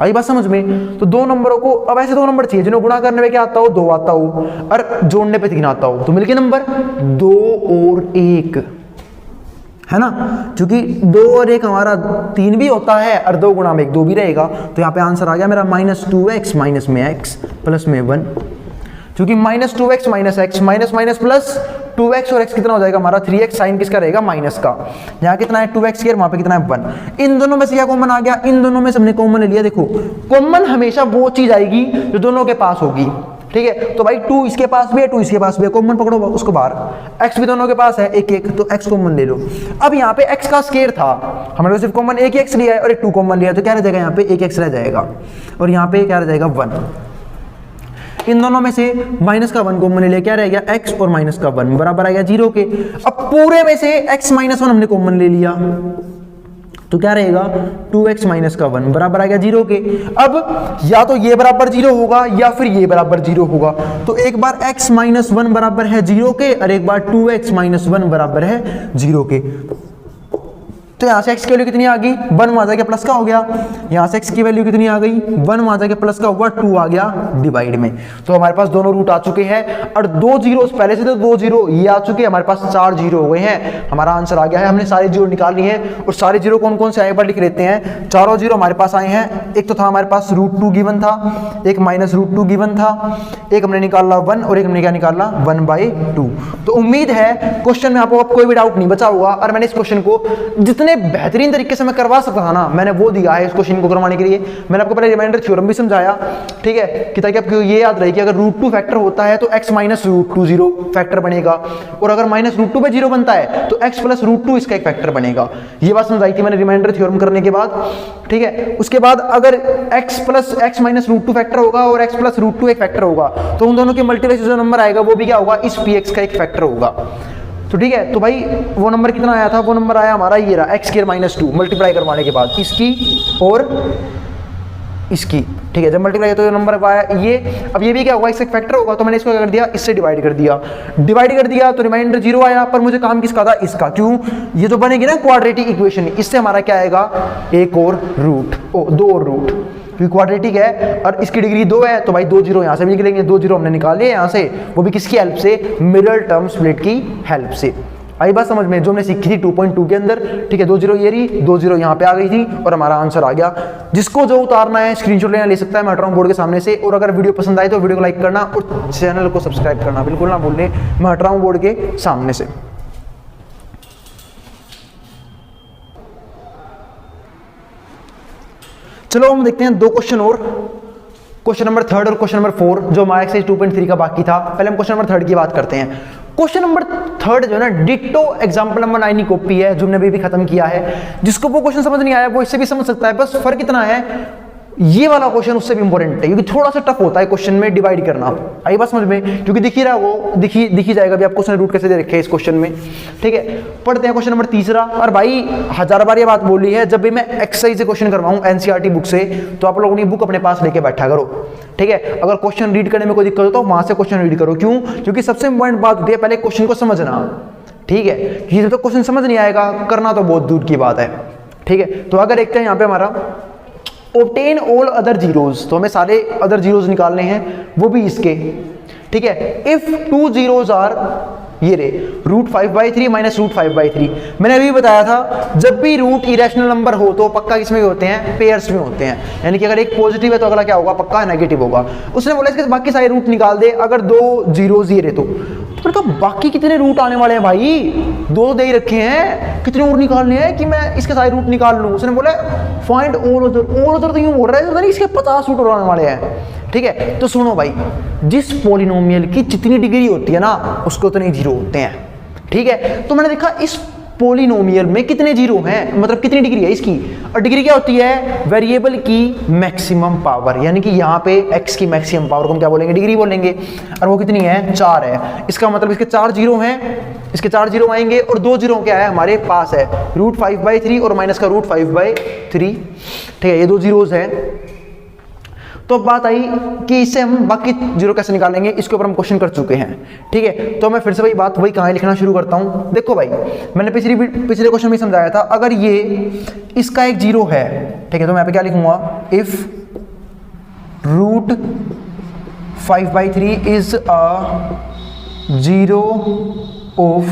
आई बात समझ में? तो 2 नंबरों को, अब ऐसे 2 नंबर चाहिए जिन्हें गुणा करने में क्या आता हो? 2 आता हो, और जोड़ने पे 3 आता हो, तो मिलके नंबर 2 और 1 है ना। क्योंकि 2 और 1 हमारा 3 भी होता है, और 2 गुणा में 1 2 भी रहेगा। तो यहाँ पे आंसर आ गया मेरा -2x माइनस में x प्लस में 1। क्योंकि -2x minus x, minus minus plus, 2x और x कितना हो जाएगा हमारा? 3x, साइन किसका रहेगा? माइनस का। यहाँ कितना है? 2x स्क्वायर, वहां पे कितना है? 1। इन दोनों में से क्या कॉमन आ गया? इन दोनों में से हमने कॉमन ले लिया। देखो, कॉमन हमेशा वो चीज आएगी जो दोनों के पास होगी। ठीक है, तो भाई 2 इसके पास भी है, 2 इसके पास भी है, कॉमन पकड़ो उसको बाहर। x भी दोनों के पास है 1 1, तो x कॉमन ले लो। अब यहाँ पे x का स्क्वायर था, हमने सिर्फ कॉमन 1 x लिया है और एक 2 कॉमन लिया है, तो क्या रह जाएगा? यहाँ पे 1 x रह जाएगा, और यहाँ पे क्या रह जाएगा? 1। इन दोनों में से माइनस का 1 कॉमन ले लिया, क्या रह गया? x और माइनस का 1 बराबर आ गया 0 के। अब पूरे में से x माइनस 1 हमने कॉमन ले लिया, तो क्या रहेगा? 2x माइनस का 1 बराबर आ गया 0 के। अब या तो ये बराबर 0 होगा या फिर ये बराबर 0 होगा। तो एक बार x माइनस 1 बराबर है 0 के, और एक बार 2x माइनस 1 बराबर है 0 के। तो यहाँ से x की वैल्यू कितनी आ गई? 1 वहां जाके प्लस का हो गया। यहाँ से x की वैल्यू कितनी आ गई? 1 वहां जाके प्लस का हुआ, 2 आ गया डिवाइड में। तो हमारे पास दोनों रूट आ चुके हैं, और 2 जीरो पहले से तो 2 जीरो ये आ चुके हैं, हमारे पास 4 जीरो हो गए हैं। हमारा आंसर आ गया है। हमने सारे जीरो निकाल लिए हैं, और सारे जीरो कौन कौन से आए एक बार लिख लेते हैं। चारों जीरो हमारे पास आए हैं। एक तो था हमारे पास √2 गिवन था, एक -√2 गिवन था, एक हमने निकाला 1, और एक हमने क्या निकाला? 1/2। तो उम्मीद है क्वेश्चन में आपको कोई भी डाउट नहीं बचा होगा, और मैंने इस क्वेश्चन को जितने बेहतरीन तरीके से मैं करवा सकता था ना, मैंने वो दिया है इस क्वेश्चन को करवाने के लिए। मैंने आपको पहले रिमाइंडर थ्योरम भी समझाया, ठीक है, कि ताकि आपको ये याद रहे कि अगर √2 फैक्टर होता है तो x माइनस √2 0 फैक्टर बनेगा, और अगर -√2 पे 0 बनता है तो x प्लस √2 इसका एक फैक्टर बनेगा। ये बात समझाई थी मैंने रिमाइंडर थ्योरम करने के बाद, ठीक है। उसके बाद अगर x माइनस √2 फैक्टर होगा और x प्लस √2 एक फैक्टर होगा, तो उन दोनों के मल्टीप्लाई जो नंबर आएगा वो भी क्या होगा? इस px का एक फैक्टर होगा। तो ठीक है, तो भाई वो नंबर कितना आया था? वो नंबर आया हमारा ये रहा, x स्क्वायर माइनस 2 मल्टीप्लाई करवाने के बाद इसकी और इसकी, ठीक है। जब मल्टीप्लाई तो ये नंबर आया ये। अब ये भी क्या होगा? इसका एक फैक्टर होगा, तो मैंने इसको क्या कर दिया? इससे डिवाइड कर दिया तो रिमाइंडर 0 आया, पर मुझे काम किसका था? इसका। क्यों? ये जो बनेगी ना क्वाड्रेटिक इक्वेशन, इससे हमारा क्या आएगा? एक और रूट, 2 और रूट, क्योंकि क्वाड्रेटिक है और इसकी डिग्री 2 है, तो भाई 2 जीरो यहाँ से भी निकलेंगे। 2 जीरो हमने निकाले यहाँ से, वो भी किसकी हेल्प से? मिडल टर्म स्प्लिट की हेल्प से। आई बात समझ में? जो हमने सीखी थी 2.2 के अंदर, ठीक है। 2 जीरो ये रही, 2 जीरो यहाँ पे आ गई थी, और हमारा आंसर आ गया। जिसको जो उतारना है स्क्रीनशॉट लेना ले सकता है, मैं हट रहा हूँ बोर्ड के सामने से। और अगर वीडियो पसंद आए तो वीडियो को लाइक करना और चैनल को सब्सक्राइब करना बिल्कुल ना भूलने। मैं हट रहा हूँ बोर्ड के सामने से। चलो हम देखते हैं दो क्वेश्चन और, क्वेश्चन नंबर 3 और क्वेश्चन नंबर 4 जो हमारा एक्सरसाइज 2.3 का बाकी था। पहले हम क्वेश्चन नंबर 3 की बात करते हैं। क्वेश्चन नंबर 3 जो है ना डिट्टो एग्जांपल नंबर 9 की कॉपी है जो हमने अभी खत्म किया है। जिसको वो क्वेश्चन समझ नहीं आया वो इससे भी समझ सकता है, बस फर्क इतना है ये वाला क्वेश्चन उससे भी इंपॉर्टेंट है क्योंकि थोड़ा सा टफ होता है क्वेश्चन में डिवाइड करना। आई बात समझ में, क्योंकि दिख ही रहा वो दिखी जाएगा अभी आपको उसने रूट कैसे दे रखे हैं इस क्वेश्चन में। ठीक है, पढ़ते हैं क्वेश्चन नंबर 3। और भाई 1000 बार ये बात बोली है, जब भी मैं एक्सरसाइज से क्वेश्चन करवाऊं एनसीईआरटी बुक से तो आप लोगों ने बुक अपने पास लेके बैठा करो। ठीक है, अगर क्वेश्चन रीड करने में कोई दिक्कत हो तो वहां से क्वेश्चन रीड करो। क्यों? क्योंकि सबसे इंपॉर्टेंट बात होती है पहले क्वेश्चन को समझना। ठीक है, क्योंकि जब तक क्वेश्चन समझ नहीं आएगा करना तो बहुत दूर की बात है। ठीक है, तो अगर देखते हैं यहाँ पे हमारा obtain all other zeros, तो हमें सारे अदर जीरोज निकालने हैं वो भी इसके। ठीक है, इफ 2 zeros आर ये रे √5/3 माइनस √5/3। मैंने अभी बताया था जब भी रूट इरेशनल नंबर हो तो पक्का किसमें होते हैं? पेयर्स में होते हैं, यानी कि अगर एक पॉजिटिव है तो अगला क्या होगा? पक्का नेगेटिव होगा। उसने बोला इसके बाकी सारे रूट निकाल दे, अगर 2 zeros ये रे तो बाकी कितने रूट आने वाले हैं भाई? 2 दे ही रखे हैं, कितने और निकालने हैं कि मैं इसके सारे रूट निकाल लूं? उसने बोला फाइंड ऑल अदर तो यूं बोल रहा है इसके 50 रूट आने वाले हैं। ठीक है, तो सुनो भाई, जिस पॉलिनोमियल की जितनी डिग्री होती है ना उसको उतने जीरो होते हैं। ठीक है, तो मैंने देखा इस पॉलिनोमियल में कितने जीरो हैं, मतलब कितनी डिग्री है इसकी। और डिग्री क्या होती है? वेरिएबल की मैक्सिमम पावर, यानी कि यहाँ पे x की मैक्सिमम पावर को हम क्या बोलेंगे? डिग्री बोलेंगे। और वो कितनी है? 4 है। इसका मतलब इसके 4 जीरो हैं, इसके 4 जीरो आएंगे और 2 जीरो क्या है हमारे पास है? √5/3 और माइनस का √5/3। ठीक है, ये 2 जीरोज हैं। तो बात आई कि इससे हम बाकी जीरो कैसे निकालेंगे, इसके ऊपर हम क्वेश्चन कर चुके हैं। ठीक है, तो मैं फिर से वही कहानी लिखना शुरू करता हूं। देखो भाई, मैंने पिछले क्वेश्चन में समझाया था, अगर ये इसका एक जीरो है, ठीक है, तो मैं यहाँ पे क्या लिखूंगा? If √5/3 is a zero of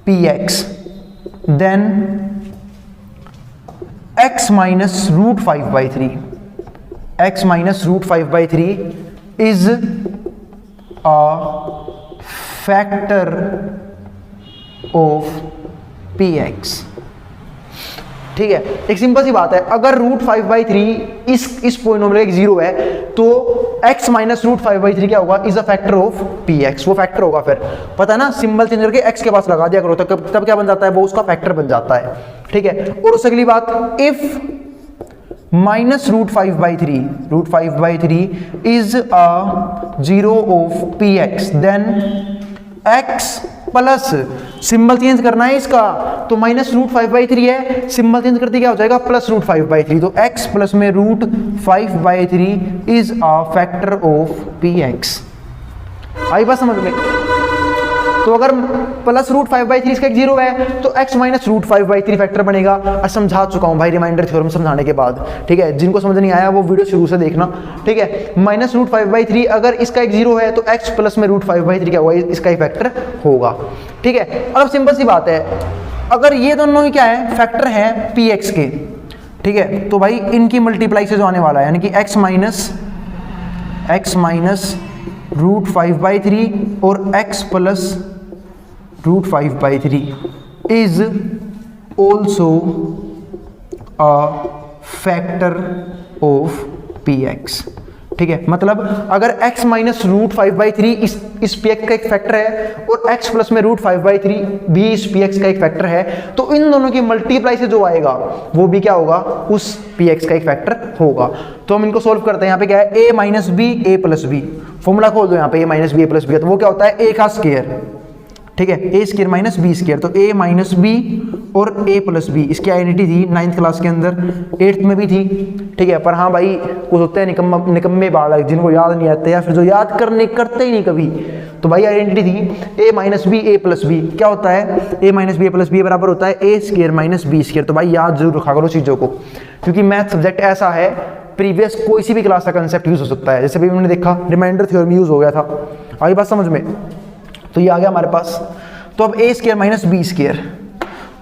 px, then x minus √5/3 x minus √5/3 is a factor of px। ठीक है, एक सिंपल सी बात है, अगर √5/3 इस पॉलिनोमियल एक जीरो है तो x माइनस √5/3 क्या होगा? Is a factor of px। वो फैक्टर होगा, फिर पता है ना, सिंबल चेंज करके x के पास लगा दिया करो तब क्या बन जाता है? वो उसका फैक्टर बन जाता है। ठीक है, और उससे अगली बात, if minus √5/3 is a zero of px, then x plus symbol change करना है इसका, तो माइनस √5/3 है, सिंबल चेंज करते क्या हो जाएगा? प्लस √5/3, तो x प्लस में √5/3 is a factor of px। आई बात समझ में? तो अगर प्लस √5/3 इसका एक जीरो है तो x माइनस √5/3 फैक्टर बनेगा। और समझा चुका हूं भाई रिमाइंडर थ्योरम समझाने के बाद। ठीक है, जिनको समझ नहीं आया वो वीडियो शुरू से देखना। ठीक है, माइनस √5/3 अगर इसका एक जीरो है तो x प्लस में √5/3 क्या होगा? इसका ही फैक्टर होगा। ठीक है, और अब सिंपल सी बात है, अगर ये दोनों ही क्या है? फैक्टर है px के। ठीक है, तो भाई इनकी मल्टीप्लाई से जो आने वाला है, यानी कि x माइनस √5/3 और x plus √5/3 is also a factor of px। ठीक है, मतलब अगर x माइनस √5/3 इस px का एक फैक्टर है और x प्लस में √5/3 भी इस px का एक फैक्टर है, तो इन दोनों की मल्टीप्लाई से जो आएगा वो भी क्या होगा? उस px का एक फैक्टर होगा। तो हम इनको सोल्व करते हैं। यहाँ पे क्या है? a minus B a plus B, formula खोल दो यहाँ पे, a minus B a plus B, तो वो क्या होता है? a का स्क्वायर। ठीक है, a square minus B square, तो a माइनस बी और a प्लस बी, इसकी आइडेंटिटी थी 9th क्लास के अंदर, 8th में भी थी। ठीक है, पर हाँ भाई कुछ होते हैं निकम्मे बालक जिनको याद नहीं आते या फिर जो याद करते ही नहीं कभी, तो भाई आइडेंटिटी थी a minus B a plus B. क्या होता है? a minus B a plus B बराबर होता है a square minus B square. तो भाई याद जरूर रखा करो चीज़ों को, क्योंकि मैथ सब्जेक्ट ऐसा है प्रीवियस कोई सी भी क्लास का कंसेप्ट यूज हो सकता है। जैसे भी हमने देखा रिमाइंडर थ्योरम यूज हो गया था, आई बात समझ में? तो ये आ गया हमारे पास। तो अब a square minus B square,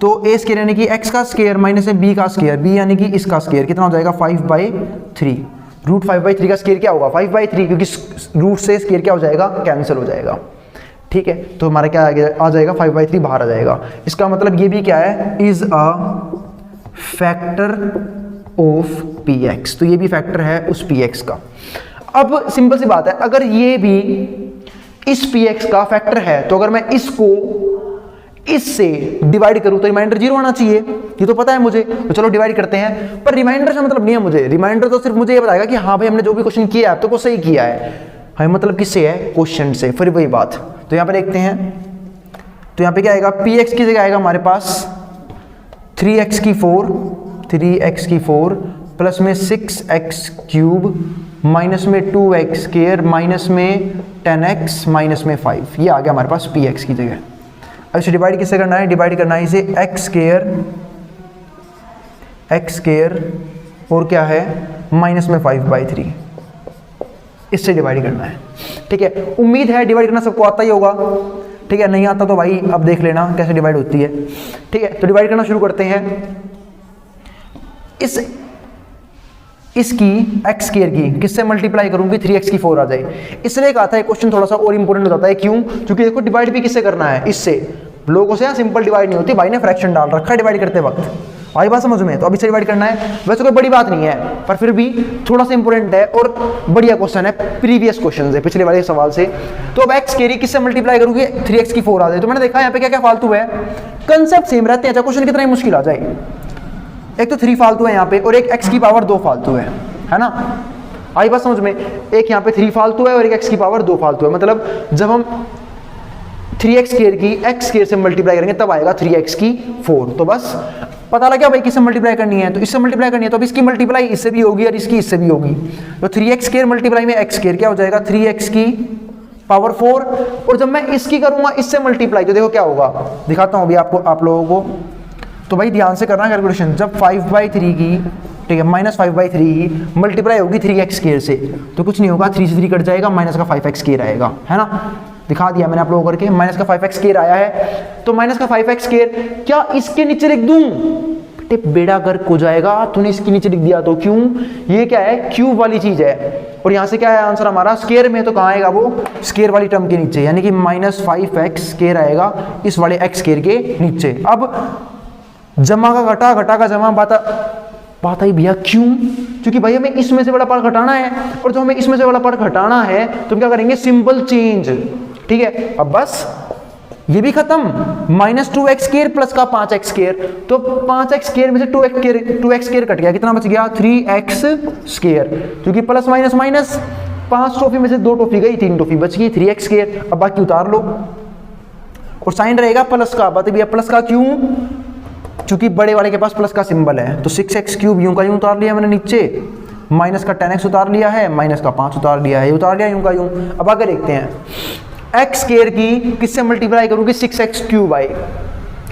तो a स्क्वायर यानी कि x का स्क्वायर माइनस b का स्क्वायर, b यानी कि इसका स्क्वायर, कितना हो जाएगा? 5/3। √5/3 का स्क्वायर क्या होगा? 5/3, क्योंकि रूट से स्क्वायर क्या हो जाएगा? कैंसिल हो जाएगा। ठीक है, तो हमारा क्या आ जाएगा? 5/3 बाहर आ जाएगा। इसका मतलब ये भी क्या है? Is a factor of px, तो ये भी फैक्टर है उस px का। अब सिंपल सी बात है, अगर ये भी इस px का फैक्टर है तो अगर मैं इसको इससे डिवाइड करूं तो रिमाइंडर 0 आना चाहिए, ये तो पता है मुझे, तो चलो डिवाइड करते हैं। पर रिमाइंडर से मतलब नहीं है मुझे, रिमाइंडर तो सिर्फ मुझे ये बताएगा कि हाँ भाई हमने जो भी क्वेश्चन किया है तो सही किया है, हमें मतलब किससे है, क्वेश्चन से। फिर वही बात, तो यहाँ पे देखते हैं, तो यहाँ पे क्या आएगा, px की जगह आएगा हमारे पास 3x की 4 प्लस में 6x क्यूब माइनस में 2x स्क्वायर माइनस में 10x माइनस में 5, ये आ गया हमारे पास px की जगह। अब इसे डिवाइड किससे करना है, डिवाइड करना है इसे x स्क्वायर और क्या है माइनस में 5/3, इससे डिवाइड करना है। ठीक है, उम्मीद है डिवाइड करना सबको आता ही होगा। ठीक है, नहीं आता तो भाई अब देख लेना कैसे डिवाइड होती है। ठीक है, तो डिवाइड करना शुरू करते हैं। इसकी x स्क्वायर की किससे मल्टीप्लाई करूंगी, 3x की 4 आ जाए। इसलिए कहा था क्वेश्चन थोड़ा सा और इंपॉर्टेंट हो जाता है, क्यों, क्योंकि देखो डिवाइड भी किससे करना है, इससे। लोगों से सिंपल डिवाइड नहीं होती, भाई ने फ्रैक्शन डाल रखा है डिवाइड करते वक्त, आई बात समझ में, तो अब इससे डिवाइड करना है। वैसे कोई बड़ी बात नहीं है, पर फिर भी थोड़ा सा इंपॉर्टेंट है और बढ़िया क्वेश्चन है, प्रीवियस क्वेश्चन है पिछले वाले सवाल से। तो अब x स्क्वायर किससे मल्टीप्लाई करूंगी, 3x की 4 आ जाए। तो मैंने देखा यहाँ पे क्या क्या फालतू है, कंसेप्ट सेम रहते हैं, चाहे क्वेश्चन कितना ही मुश्किल आ जाए। एक तो 3 फालतू है यहाँ पे और एक x की पावर 2 फालतू है ना, आई बात समझ में। एक यहाँ पे 3 फालतू है और एक x की पावर 2 फालतू है, मतलब जब हम 3x स्क्वायर की x स्क्वायर से मल्टीप्लाई करेंगे तब आएगा 3x की 4। तो बस पता लगा भाई किससे मल्टीप्लाई करनी है, तो इससे मल्टीप्लाई करनी है, तो अब इसकी मल्टीप्लाई इससे भी होगी और इसकी इससे भी होगी। तो 3x स्क्वायर मल्टीप्लाई में x स्क्वायर क्या हो जाएगा, 3x की पावर 4। और जब मैं इसकी करूंगा इससे मल्टीप्लाई तो देखो क्या होगा, दिखाता हूं अभी आपको, आप लोगों को। तो भाई ध्यान से करना कैलकुलेशन, जब 5/3 की, ठीक है, -5/3 की मल्टीप्लाई होगी 3x स्क्वायर से, तो कुछ नहीं होगा, 3 से 3 कट जाएगा, माइनस का 5x स्क्वायर आएगा, है ना। दिखा दिया मैंने आप लोगों को करके, माइनस का 5x स्क्वायर आया है। तो माइनस का 5x स्क्वायर क्या इसके नीचे लिख दूं, टिप बेड़ा गर्क हो जाएगा, तूने इसके नीचे लिख दिया तो क्यों, ये क्या है, क्यूब वाली चीज है, और यहां से क्या है आंसर हमारा, स्क्वायर में, तो कहां आएगा वो, स्क्वायर वाली टर्म के नीचे, यानी कि -5x स्क्वायर आएगा इस वाले x स्क्वायर के नीचे। अब जमा का घटा, घटा का जमा, बात आई भैया क्यों, क्योंकि भाई हमें इसमें से बड़ा पार्ट घटाना है, और जो हमें इसमें से बड़ा पार्ट घटाना है तो हम क्या करेंगे, सिंपल चेंज। ठीक है, अब बस ये भी खत्म, -2x स्क्वायर प्लस का 5x स्क्वायर, तो 5x स्क्वायर में से 2x स्क्वायर कट गया, कितना बच गया, 3x स्क्वायर, क्योंकि प्लस माइनस माइनस, 5 टॉफी में से 2 टॉफी गई, 3 टॉफी बच गई, 3x स्क्वायर। अब बाकी उतार लो और साइन रहेगा प्लस का, बात भैया प्लस का क्यों, क्योंकि बड़े वाले के पास प्लस का सिंबल है। तो 6x क्यूब यूं का यूं उतार लिया मैंने नीचे, माइनस का 10x उतार लिया है, माइनस का 5 उतार लिया है, ये उतार लिया यूं का यूं। अब आगे देखते हैं, x स्क्वायर की किससे मल्टीप्लाई करूंगी, 6x क्यूब आई,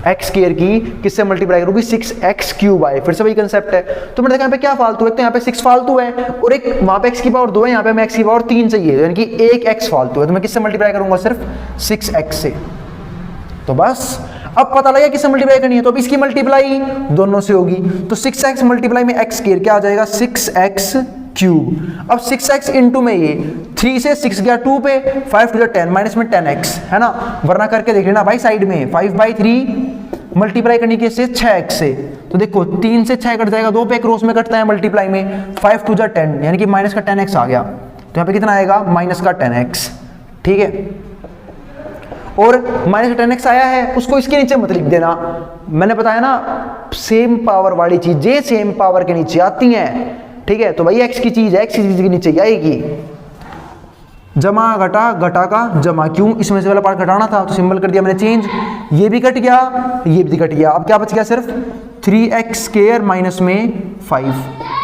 x स्क्वायर की किससे मल्टीप्लाई करूंगी, 6x क्यूब आई, फिर से वही कंसेप्ट है। तो मैंने देखा यहाँ पे क्या फालतू है, तो यहाँ पे 6 फालतू है और एक वहां पे x की पावर 2 है, यहाँ पे हमें x की पावर 3 चाहिए, यानी कि एक x फालतू है, तो मैं किससे मल्टीप्लाई करूंगा, सिर्फ 6x से। तो बस अब पता लगा किससे मल्टीप्लाई करनी है, तो अब इसकी मल्टीप्लाई दोनों से होगी, तो 6x मल्टीप्लाई में x स्क्वायर क्या आ जाएगा, 6x क्यूब। अब 6x इंटू में ये 3 से 6 गया 2 पे, 5 to the 10 माइनस में 10x, है ना, वरना करके देख लेना भाई साइड में, 5/3 मल्टीप्लाई करने के से 6x से, तो देखो 3 से 6 कट जाएगा, 2 पे क्रॉस में कटता है मल्टीप्लाई में, 5 to the 10 यानी कि माइनस का 10x आ गया, तो यहाँ पे कितना आएगा, माइनस का 10x। ठीक है, और माइनस 10x आया है, उसको इसके नीचे मत लिख देना, मैंने बताया ना सेम पावर वाली चीजें सेम पावर के नीचे आती हैं। ठीक है, तो भाई x की चीज है, x की चीज के नीचे आएगी, जमा घटा, घटा का जमा, क्यों, इसमें से वाला पार्ट घटाना था तो सिंबल कर दिया मैंने चेंज, ये भी कट गया, ये भी कट गया, अब क्या बच गया, सिर्फ 3x स्क्वायर माइनस में 5।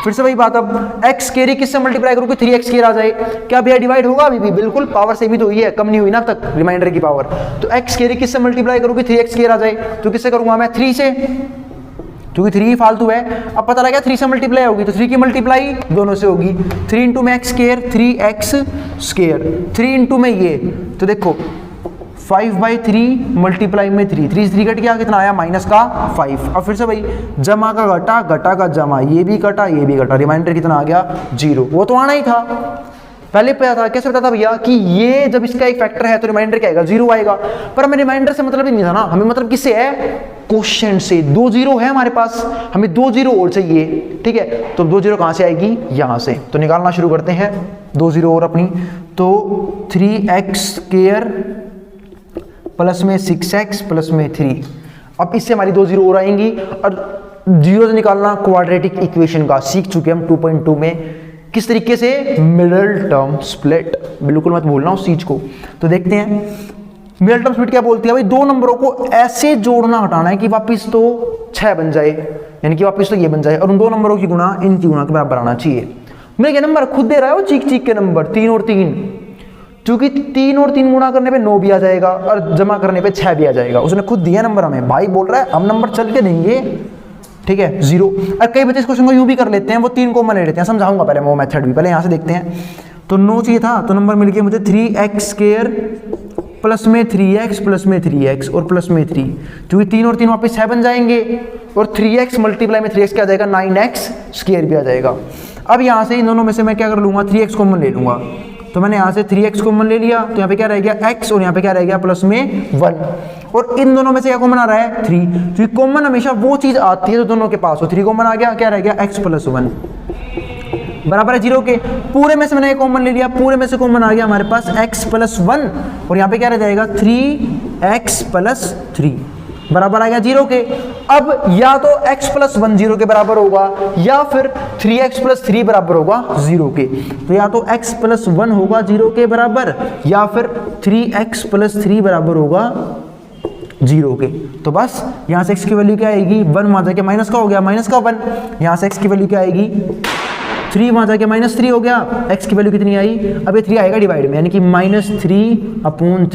फिर से वही बात, अब x स्क्वायर किससे मल्टीप्लाई करूँ कि 3x स्क्वायर आ जाए, क्या भैया डिवाइड होगा, अभी भी बिल्कुल पावर से भी तो हुई है, कम नहीं हुई ना अब तक रिमाइंडर की पावर, तो x स्क्वायर किससे मल्टीप्लाई करूँ कि 3x स्क्वायर आ जाए, तो किससे करूँगा मैं, 3 से, क्योंकि 3 फालतू है। अब पता लगा 3 से मल्टीप्लाई होगी, तो 3 की मल्टीप्लाई दोनों से होगी, 3 इंटू में x square, 3x square, 3 into में ये, तो देखो 5/3 मल्टीप्लाई में 3, 3 से 3 कट गया, कितना आया, माइनस का 5। अब फिर से भाई जमा का घटा, घटा का जमा, ये भी कटा, ये भी कटा, रिमाइंडर कितना आ गया, 0। वो तो आना ही था, पहले पता था, कैसे पता था भैया कि ये जब इसका एक फैक्टर है तो रिमाइंडर क्या आएगा, 0 आएगा, पर हमें रिमाइंडर से मतलब ही नहीं था ना, हमें मतलब किससे है, क्वेश्चन से 2 जीरो है हमारे पास, हमें 2 जीरो और चाहिए, ठीक है। तो 2 जीरो कहाँ से आएगी, यहाँ से। तो निकालना शुरू करते हैं 2 जीरो और अपनी। तो 3x² प्लस में 6x प्लस में 3। अब इससे हमारी 2 जीरो और आएंगी और जीरो से निकालना क्वाड्रेटिक इक्वेशन का सीख चुके हम 2.2 में, किस तरीके से, मिडल टर्म स्प्लिट। बिल्कुल मत भूलना उस चीज को। तो देखते हैं मिडल टर्म स्प्लिट क्या बोलती है भाई, 2 नंबरों को ऐसे जोड़ना हटाना है कि वापस तो 6 बन जाए, यानी कि वापस तो ये बन जाए, और उन 2 नंबरों की गुणा इनकी गुणा के बराबर आना चाहिए। मैं ये नंबर खुद दे रहा है वो चीख चीख के नंबर 3 और 3, क्योंकि 3 और 3 गुणा करने पे 9 भी आ जाएगा और जमा करने पे 6 भी आ जाएगा। उसने खुद दिया नंबर हमें, भाई बोल रहा है हम नंबर चल के देंगे, ठीक है, 0। और कई बच्चे इस क्वेश्चन को यूं भी कर लेते हैं, वो 3 कॉमन ले लेते हैं, समझाऊंगा पहले वो मेथड भी, पहले यहाँ से देखते हैं। तो 9 चाहिए था, तो नंबर मिल गया मुझे 3x² प्लस में 3x प्लस में 3x और प्लस में 3, क्योंकि 3 और 3 वापस 6 बन जाएंगे, और 3x मल्टीप्लाई में 3x क्या आ जाएगा, 9x² भी आ जाएगा। अब यहाँ से इन दोनों में से मैं क्या कर लूँगा, 3x कॉमन ले लूँगा। तो मैंने यहाँ से 3x कॉमन ले लिया, तो यहाँ पे क्या रह गया x, और यहाँ पे क्या रह गया प्लस में 1, और इन दोनों में से क्या कॉमन आ रहा है 3, क्योंकि कॉमन हमेशा वो चीज आती है जो दोनों के पास हो। 3 कॉमन आ गया, क्या रह गया x प्लस 1 बराबर है 0 के। पूरे में से मैंने कॉमन ले लिया, पूरे में से कॉमन आ गया हमारे पास x प्लस 1, और यहाँ पे क्या रह जाएगा 3x प्लस 3 बराबर आ गया 0 के। अब या तो x प्लस 1 0 के बराबर होगा, या फिर 3x प्लस 3 बराबर होगा 0 के। तो या तो x प्लस 1 होगा 0 के बराबर, या फिर 3x प्लस 3 बराबर होगा 0 के। तो बस यहाँ से x की वैल्यू क्या आएगी, 1 वहाँ जाके माइनस का हो गया, माइनस का 1। यहाँ से x की वैल्यू क्या आएगी, 3 वहाँ जाके -3 हो गया। x की वैल्यू कितनी आई, अब ये 3 आएगा डिवाइड में, यानी कि -3/3,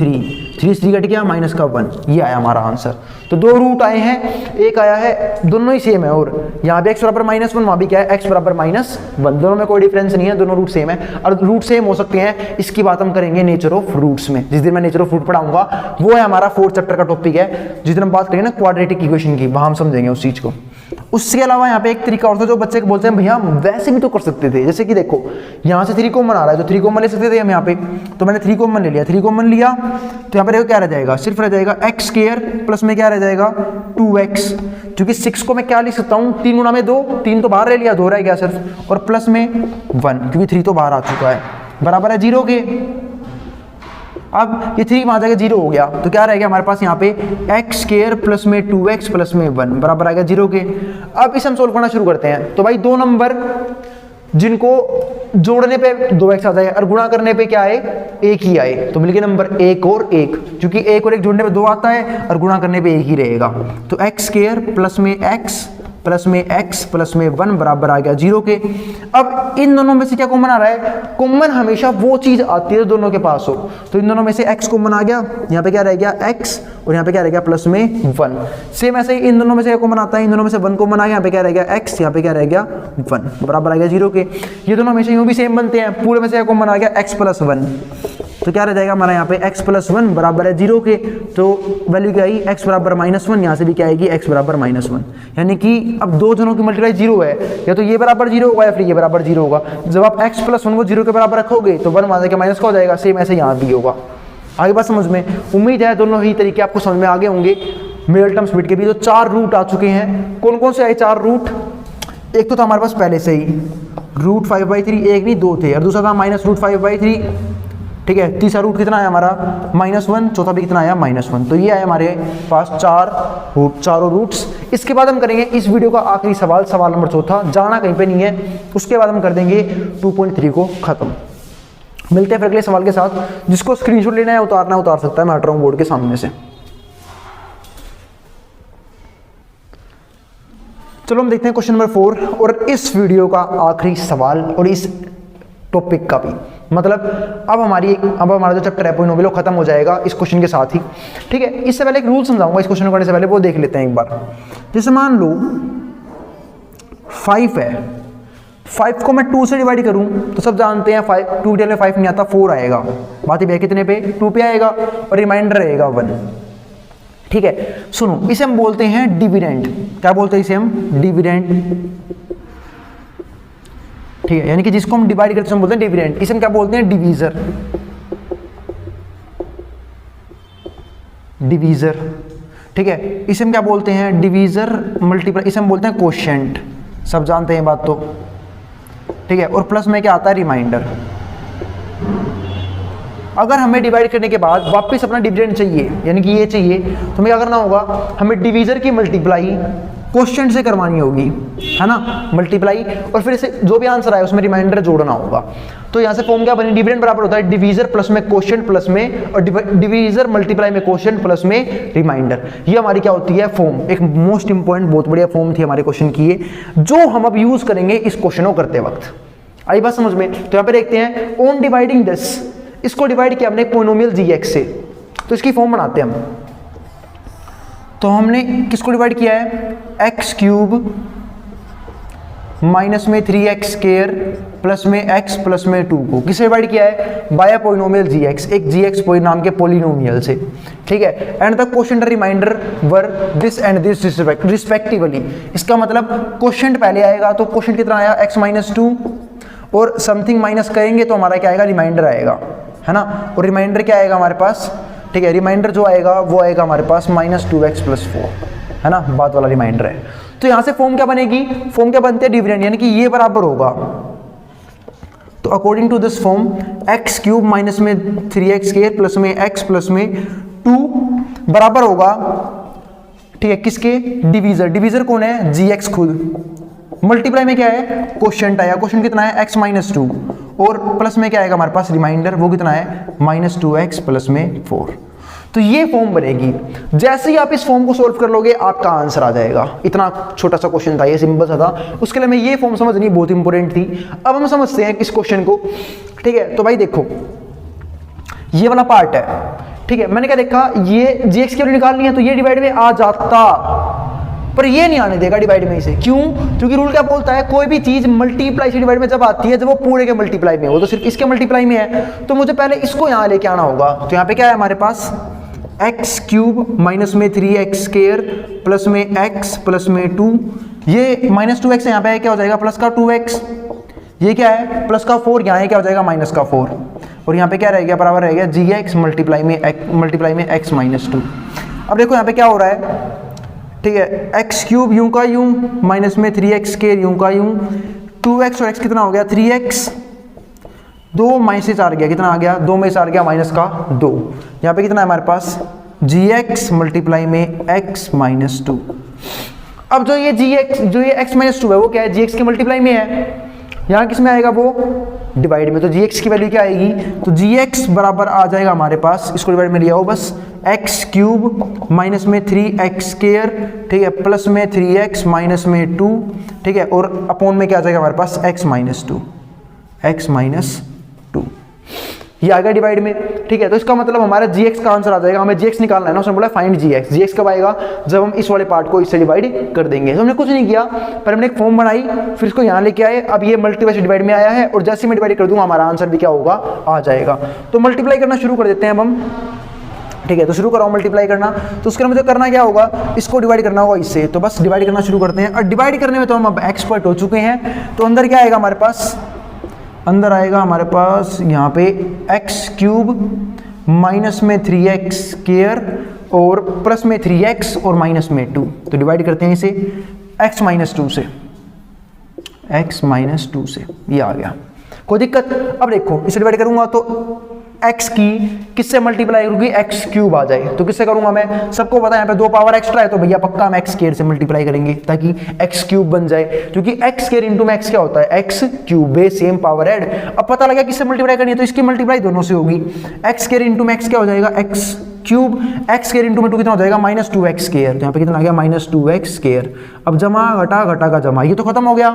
3 3 कट गया, माइनस का 1, ये आया हमारा आंसर। तो 2 रूट आए हैं, एक आया है, दोनों ही सेम है, और यहाँ पे x बराबर -1, वहाँ भी क्या है x बराबर -1, दोनों में कोई डिफरेंस नहीं है, दोनों रूट सेम है। और रूट सेम हो सकते हैं, इसकी बात हम करेंगे नेचर ऑफ रूट्स में, जिस दिन मैं नेचर ऑफ रूट पढ़ाऊंगा, वो है हमारा 4th चैप्टर का टॉपिक है। जिस दिन हम बात करेंगे ना क्वाड्रेटिक इक्वेशन की, वहाँ हम समझेंगे उस चीज को। उसके अलावा यहाँ पे एक तरीका और था, जो बच्चे बोलते हैं भैया वैसे भी तो कर सकते थे, जैसे कि देखो यहाँ से 3 कॉमन आ रहा है, तो 3 कॉमन ले सकते थे हम यहाँ पे, तो मैंने 3 कॉमन ले लिया। 3 कॉमन लिया तो यहाँ पे देखो क्या रह जाएगा, सिर्फ रह जाएगा x² प्लस में क्या रह जाएगा 2x, क्योंकि 6 को मैं क्या लिख सकता हूँ, 3 गुणा में 2, 3 तो बाहर ले लिया, 2 रह गया सिर्फ, और प्लस में 1, क्योंकि 3 तो बाहर आ चुका है, बराबर है 0 के। अब ये 3 वहाँ जाके 0 हो गया, तो क्या रह गया हमारे पास यहाँ पे x² प्लस में 2x प्लस में 1 बराबर आ गया 0 के। अब इसे हम सोल्व करना शुरू करते हैं। तो भाई 2 नंबर जिनको जोड़ने पे 2x आ जाए और गुणा करने पे क्या आए, 1 ही आए, तो मिल गए नंबर 1 और 1, क्योंकि 1 और 1 जोड़ने पे 2 आता है और गुणा करने पे 1 ही रहेगा। तो x² प्लस में x प्लस में x प्लस में 1 बराबर आ गया 0 के। अब इन दोनों में से क्या कॉमन आ रहा है, कॉमन हमेशा वो चीज आती है दोनों के पास हो, तो इन दोनों में से x कॉमन आ गया, यहाँ पे क्या रह गया x, और यहाँ पे क्या रह गया प्लस में 1। सेम ऐसे ही इन दोनों में से कॉमन आता है, इन दोनों में से 1 कॉमन आ गया, यहाँ पे क्या रह गया x, यहाँ पे क्या रह गया 1 बराबर आ गया 0 के। ये दोनों हमेशा यूं भी सेम बनते हैं, पूरे में से कॉमन आ गया x प्लस 1, तो क्या रह जाएगा हमारा यहाँ पे x प्लस 1 बराबर है 0 के। तो वैल्यू क्या आई, x बराबर -1, यहाँ से भी क्या आएगी x बराबर -1, यानी कि अब 2 जनों की मल्टीप्लाई 0 है, या तो ये बराबर 0 होगा या फिर ये बराबर 0 होगा। जब आप x प्लस 1 को 0 के बराबर रखोगे तो 1 वहाँ जाके माइनस का हो जाएगा, सेम ऐसे यहाँ भी होगा। आगे बात समझ में, उम्मीद है दोनों ही तरीके आपको समझ में आगे होंगे। मिडल टर्म स्प्लिट के भी तो 4 रूट आ चुके हैं। कौन कौन से आए 4 रूट, एक तो था हमारे पास पहले से ही √5/3, एक नहीं 2 थे, और दूसरा था -√5/3, ठीक है। तीसरा रूट कितना है हमारा -1, चौथा भी कितना आया -1। तो ये आए हमारे पास 4 रूट, चारों रूट्स। इसके बाद हम करेंगे इस वीडियो का आखिरी सवाल, सवाल नंबर 4, जाना कहीं पे नहीं है, उसके बाद हम कर देंगे 2.3 को खत्म। मिलते हैं फिर अगले सवाल के साथ। जिसको स्क्रीनशॉट लेना है उतारना उतार सकता है, मैं हट रहा हूँ बोर्ड के सामने से। चलो हम देखते हैं क्वेश्चन नंबर 4 और इस वीडियो का आखिरी सवाल, और इस टॉपिक का भी, मतलब अब हमारा जो चैप्टर है पॉइनोमियल खत्म हो जाएगा इस क्वेश्चन के साथ ही, ठीक है। इससे पहले एक रूल समझाऊंगा इस क्वेश्चन करने से पहले, वो देख लेते हैं एक बार। जैसे मान लो 5 है, 5 को मैं 2 से डिवाइड करूं तो सब जानते हैं 2 डिवाइड में 5 नहीं आता, 4 आएगा। बात ही कितने पे, 2 पे आएगा, और रिमाइंडर रहेगा 1, ठीक है। सुनो, इसे हम बोलते हैं डिविडेंड। क्या बोलते हैं इसे हम, डिविडेंड, ठीक है। यानी कि जिसको हम डिवाइड करते हैं हम बोलते हैं डिविडेंड। इसे हम क्या बोलते हैं, डिवीजर, डिवीजर। ठीक है, इसे हम क्या बोलते हैं, डिवीजर मल्टीप्लाई, इसे हम बोलते हैं कोशेंट, सब जानते हैं बात तो, ठीक है। और प्लस में क्या आता है, रिमाइंडर। अगर हमें डिवाइड करने के बाद वापस अपना डिविडेंड चाहिए, यानी कि ये चाहिए, तो हमें क्या करना होगा, हमें डिवीजर की मल्टीप्लाई क्वेश्चन से करवानी होगी, है ना, मल्टीप्लाई, और फिर इसे जो भी आंसर आए उसमें रिमाइंडर जोड़ना होगा। तो यहाँ से फॉर्म क्या बनी, डिविडेंड बराबर होता है डिवीजर प्लस में क्वेश्चन प्लस में, और डिवीजर मल्टीप्लाई में क्वेश्चन प्लस में रिमाइंडर। ये हमारी क्या होती है, फॉर्म। एक मोस्ट इंपॉर्टेंट बहुत बढ़िया फॉर्म थी हमारे क्वेश्चन की ये, जो हम अब यूज करेंगे इस क्वेश्चन को करते वक्त। आई बात समझ में। तो यहाँ पे देखते हैं, ऑन डिवाइडिंग दिस, इसको डिवाइड किया हमने पोलिनोमियल gx से, तो इसकी फॉर्म बनाते हैं हम। तो हमने किसको डिवाइड किया है, एक्स क्यूब माइनस में 3x स्क्वायर प्लस में x प्लस में 2 को किससे डिवाइड किया है, बाय पोलिनोमियल gx, एक gx नाम के पोलिनोमियल से, ठीक है। And the quotient remainder were this and this respectively. इसका मतलब क्वोशिएंट पहले आएगा, तो क्वोशिएंट कितना आया, x माइनस 2, और समथिंग माइनस करेंगे तो हमारा क्या आएगा, रिमाइंडर आएगा, है ना। और रिमाइंडर क्या आएगा हमारे पास, ठीक है, रिमाइंडर जो आएगा वो आएगा हमारे पास माइनस 2x प्लस 4, है ना, बात वाला रिमाइंडर है। तो यहां से फॉर्म क्या बनेगी, फॉर्म क्या बनते हैं, डिविडेंड, यानी कि ये बराबर होगा। तो according to this form x cube minus में 3x स्क्वायर प्लस में x प्लस में 2 बराबर होगा, ठीक है, किसके, डिवीजर। डिवीजर कौन है, gx खुद। मल्टीप्लाई में क्या है, क्वोशिएंट आया, क्वोशिएंट कितना है, x माइनस 2, और प्लस में क्या आएगा हमारे पास, रिमाइंडर, वो कितना है, माइनस 2x प्लस में 4। तो ये फॉर्म बनेगी। जैसे ही आप इस फॉर्म को सोल्व कर लोगे आपका आंसर आ जाएगा। इतना छोटा सा क्वेश्चन था, ये सिंपल सा था, उसके लिए मैं ये फॉर्म समझनी बहुत इंपॉर्टेंट थी। अब हम समझते हैं इस क्वेश्चन को, ठीक है। तो भाई देखो, ये वाला पार्ट है, ठीक है, मैंने क्या देखा, ये gx की वैल्यू निकालनी है, तो ये डिवाइड में आ जाता, पर ये नहीं आने देगा डिवाइड में इसे। क्यों, क्योंकि रूल क्या बोलता है, कोई भी चीज मल्टीप्लाई से डिवाइड में जब आती है, जब वो पूरे के मल्टीप्लाई में हो, तो सिर्फ इसके मल्टीप्लाई में है, तो मुझे पहले इसको यहां लेके आना होगा। तो यहाँ पे क्या है हमारे पास, एक्स क्यूब माइनस में 3x स्क्वायर प्लस में x प्लस में 2, ये माइनस 2x यहाँ पे क्या हो जाएगा, प्लस का 2x, ये क्या है, प्लस का 4, यहाँ क्या हो जाएगा, माइनस का 4, और यहाँ पे क्या रहेगा, बराबर रहेगा gx मल्टीप्लाई में x माइनस 2। अब देखो यहाँ पे क्या हो रहा है, ठीक है, एक्स क्यूब यूं का यूं माइनस में 3x स्क्वायर यूं का यूं, 2x और x कितना हो गया, 3x, 2 माइनस से 4 गया, कितना आ गया, 2 में से 4 गया, माइनस का 2। यहाँ पे कितना है हमारे पास, gx मल्टीप्लाई में x माइनस 2। अब जो ये gx, जो ये x माइनस 2 है, वो क्या है, gx के मल्टीप्लाई में है, यहाँ किस में आएगा, वो डिवाइड में। तो gx की वैल्यू क्या आएगी, तो gx बराबर आ जाएगा हमारे पास, इसको डिवाइड में लिया हो बस, एक्स क्यूब माइनस में 3x स्क्वायर, ठीक है, प्लस में 3x माइनस में 2, ठीक है, और अपॉन में क्या आ जाएगा हमारे पास, x माइनस 2, ये आ गया डिवाइड में, ठीक है। तो इसका मतलब हमारा gx का आंसर आ जाएगा, हमें gx निकालना है ना, उसने बोला फाइंड gx। gx कब आएगा, जब हम इस वाले पार्ट को इससे डिवाइड कर देंगे। तो हमने कुछ नहीं किया, पर हमने एक फॉर्म बनाई, फिर इसको यहाँ लेके आए, अब ये मल्टीप्लाई से डिवाइड में आया है, और जैसे मैं डिवाइड कर दूंगा हमारा आंसर भी क्या होगा, आ जाएगा। तो मल्टीप्लाई करना शुरू कर देते हैं अब हम, ठीक है। तो शुरू कराओ मल्टीप्लाई करना। तो उसके मुझे करना क्या होगा, इसको डिवाइड करना होगा इससे, तो बस डिवाइड करना शुरू करते हैं। और डिवाइड करने में तो हम अब एक्सपर्ट हो चुके हैं। तो अंदर क्या आएगा हमारे पास, अंदर आएगा हमारे पास यहाँ पे एक्स क्यूब माइनस में 3x स्क्वायर और प्लस में 3x और माइनस में 2। तो डिवाइड करते हैं इसे x माइनस 2 से, x माइनस 2 से, ये आ गया, कोई दिक्कत। अब देखो इसे डिवाइड करूंगा तो x की किससे मल्टीप्लाई करूंगी, x क्यूब आ जाए, तो किससे करूंगा मैं, सबको पता है यहाँ पे 2 पावर एक्स्ट्रा है, तो भैया पक्का हम x स्क्वायर से मल्टीप्लाई करेंगे ताकि x क्यूब बन जाए, क्योंकि x स्क्वायर इंटू में x क्या होता है, x cube, base same power add. अब पता लगा किससे मल्टीप्लाई करनी है, तो इसकी मल्टीप्लाई दोनों से होगी, x स्क्वायर इंटू में x क्या हो जाएगा, x cube, x square into में 2 कितना हो जाएगा, माइनस 2x स्क्वायर, तो यहाँ पे कितना आ गया, माइनस 2x स्क्वायर। अब जमा घटा, घटा का जमा, ये तो खत्म हो गया,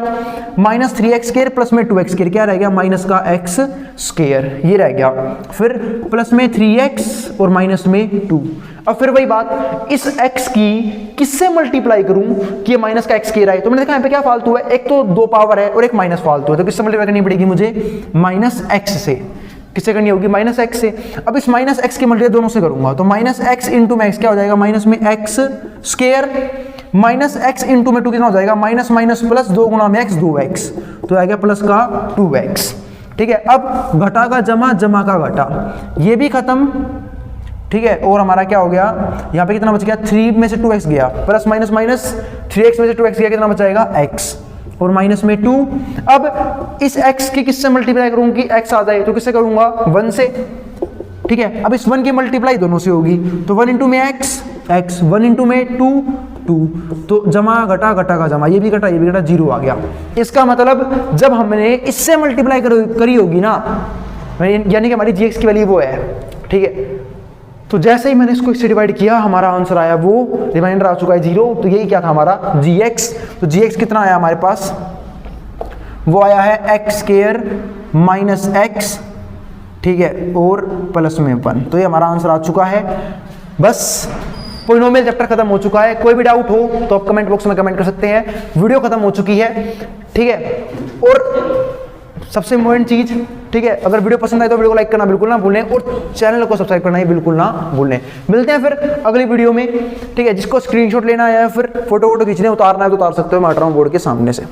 माइनस 3x स्क्वायर प्लस में 2x स्क्वायर, क्या रह गया, माइनस का x स्क्वायर, ये रह गया, फिर प्लस में 3x और माइनस में 2। अब फिर वही बात, इस x की किससे मल्टीप्लाई करूं कि ये माइनस का x स्क्वायर आए, तो मैंने देखा यहाँ पे क्या फालतू है, एक तो 2 पावर है और एक माइनस फालतू है, तो किससे मल्टीप्लाई करनी पड़ेगी मुझे, माइनस x से, किससे करनी होगी, माइनस x से। अब इस माइनस x की मल्टीप्लाई दोनों से करूंगा, तो माइनस x इंटू में x क्या हो जाएगा, माइनस में x square, minus x into में 2 कितना हो जाएगा, माइनस माइनस प्लस 2 गुना में x 2x, तो आ गया प्लस का 2x, ठीक है। अब घटा का जमा, जमा का घटा, ये भी खत्म, ठीक है, और हमारा क्या हो गया यहाँ पे कितना बच गया, 3 में से 2x गया, प्लस माइनस माइनस 3x में से 2x गया, कितना बचाएगा x, और माइनस में 2। अब इस x की किससे मल्टीप्लाई करूंगा कि x आ जाए, तो किससे करूंगा 1 से, ठीक है। अब इस 1 की मल्टीप्लाई दोनों से होगी, तो 1 इंटू में x, 1 इंटू में 2, तो जमा घटा घटा का जमा, ये भी घटा 0 आ गया। इसका मतलब जब हमने इससे मल्टीप्लाई करी होगी ना, यानी कि हमारी gx की वैल्यू वो है, ठीक है। तो जैसे ही मैंने इसको इससे डिवाइड किया, हमारा आंसर आया वो, रिमाइंडर आ चुका है 0। तो यही क्या था हमारा gx। तो gx कितना आया हमारे पास, वो आया है x स्क्वायर माइनस x, ठीक है, और प्लस में 1। तो ये हमारा आंसर आ चुका है। बस पॉलिनोमियल चैप्टर खत्म हो चुका है। कोई भी डाउट हो तो आप कमेंट बॉक्स में कमेंट कर सकते हैं। वीडियो खत्म हो चुकी है, ठीक है। और सबसे इम्पोर्टेंट चीज, ठीक है, अगर वीडियो पसंद आए तो वीडियो को लाइक करना बिल्कुल ना भूलें, और चैनल को सब्सक्राइब करना ही बिल्कुल ना भूलें। मिलते हैं फिर अगली वीडियो में, ठीक है। जिसको स्क्रीनशॉट लेना है या फिर फोटो खींचने उतारना है तो उतार सकते हो, मैं हट रहा हूँ बोर्ड के सामने से।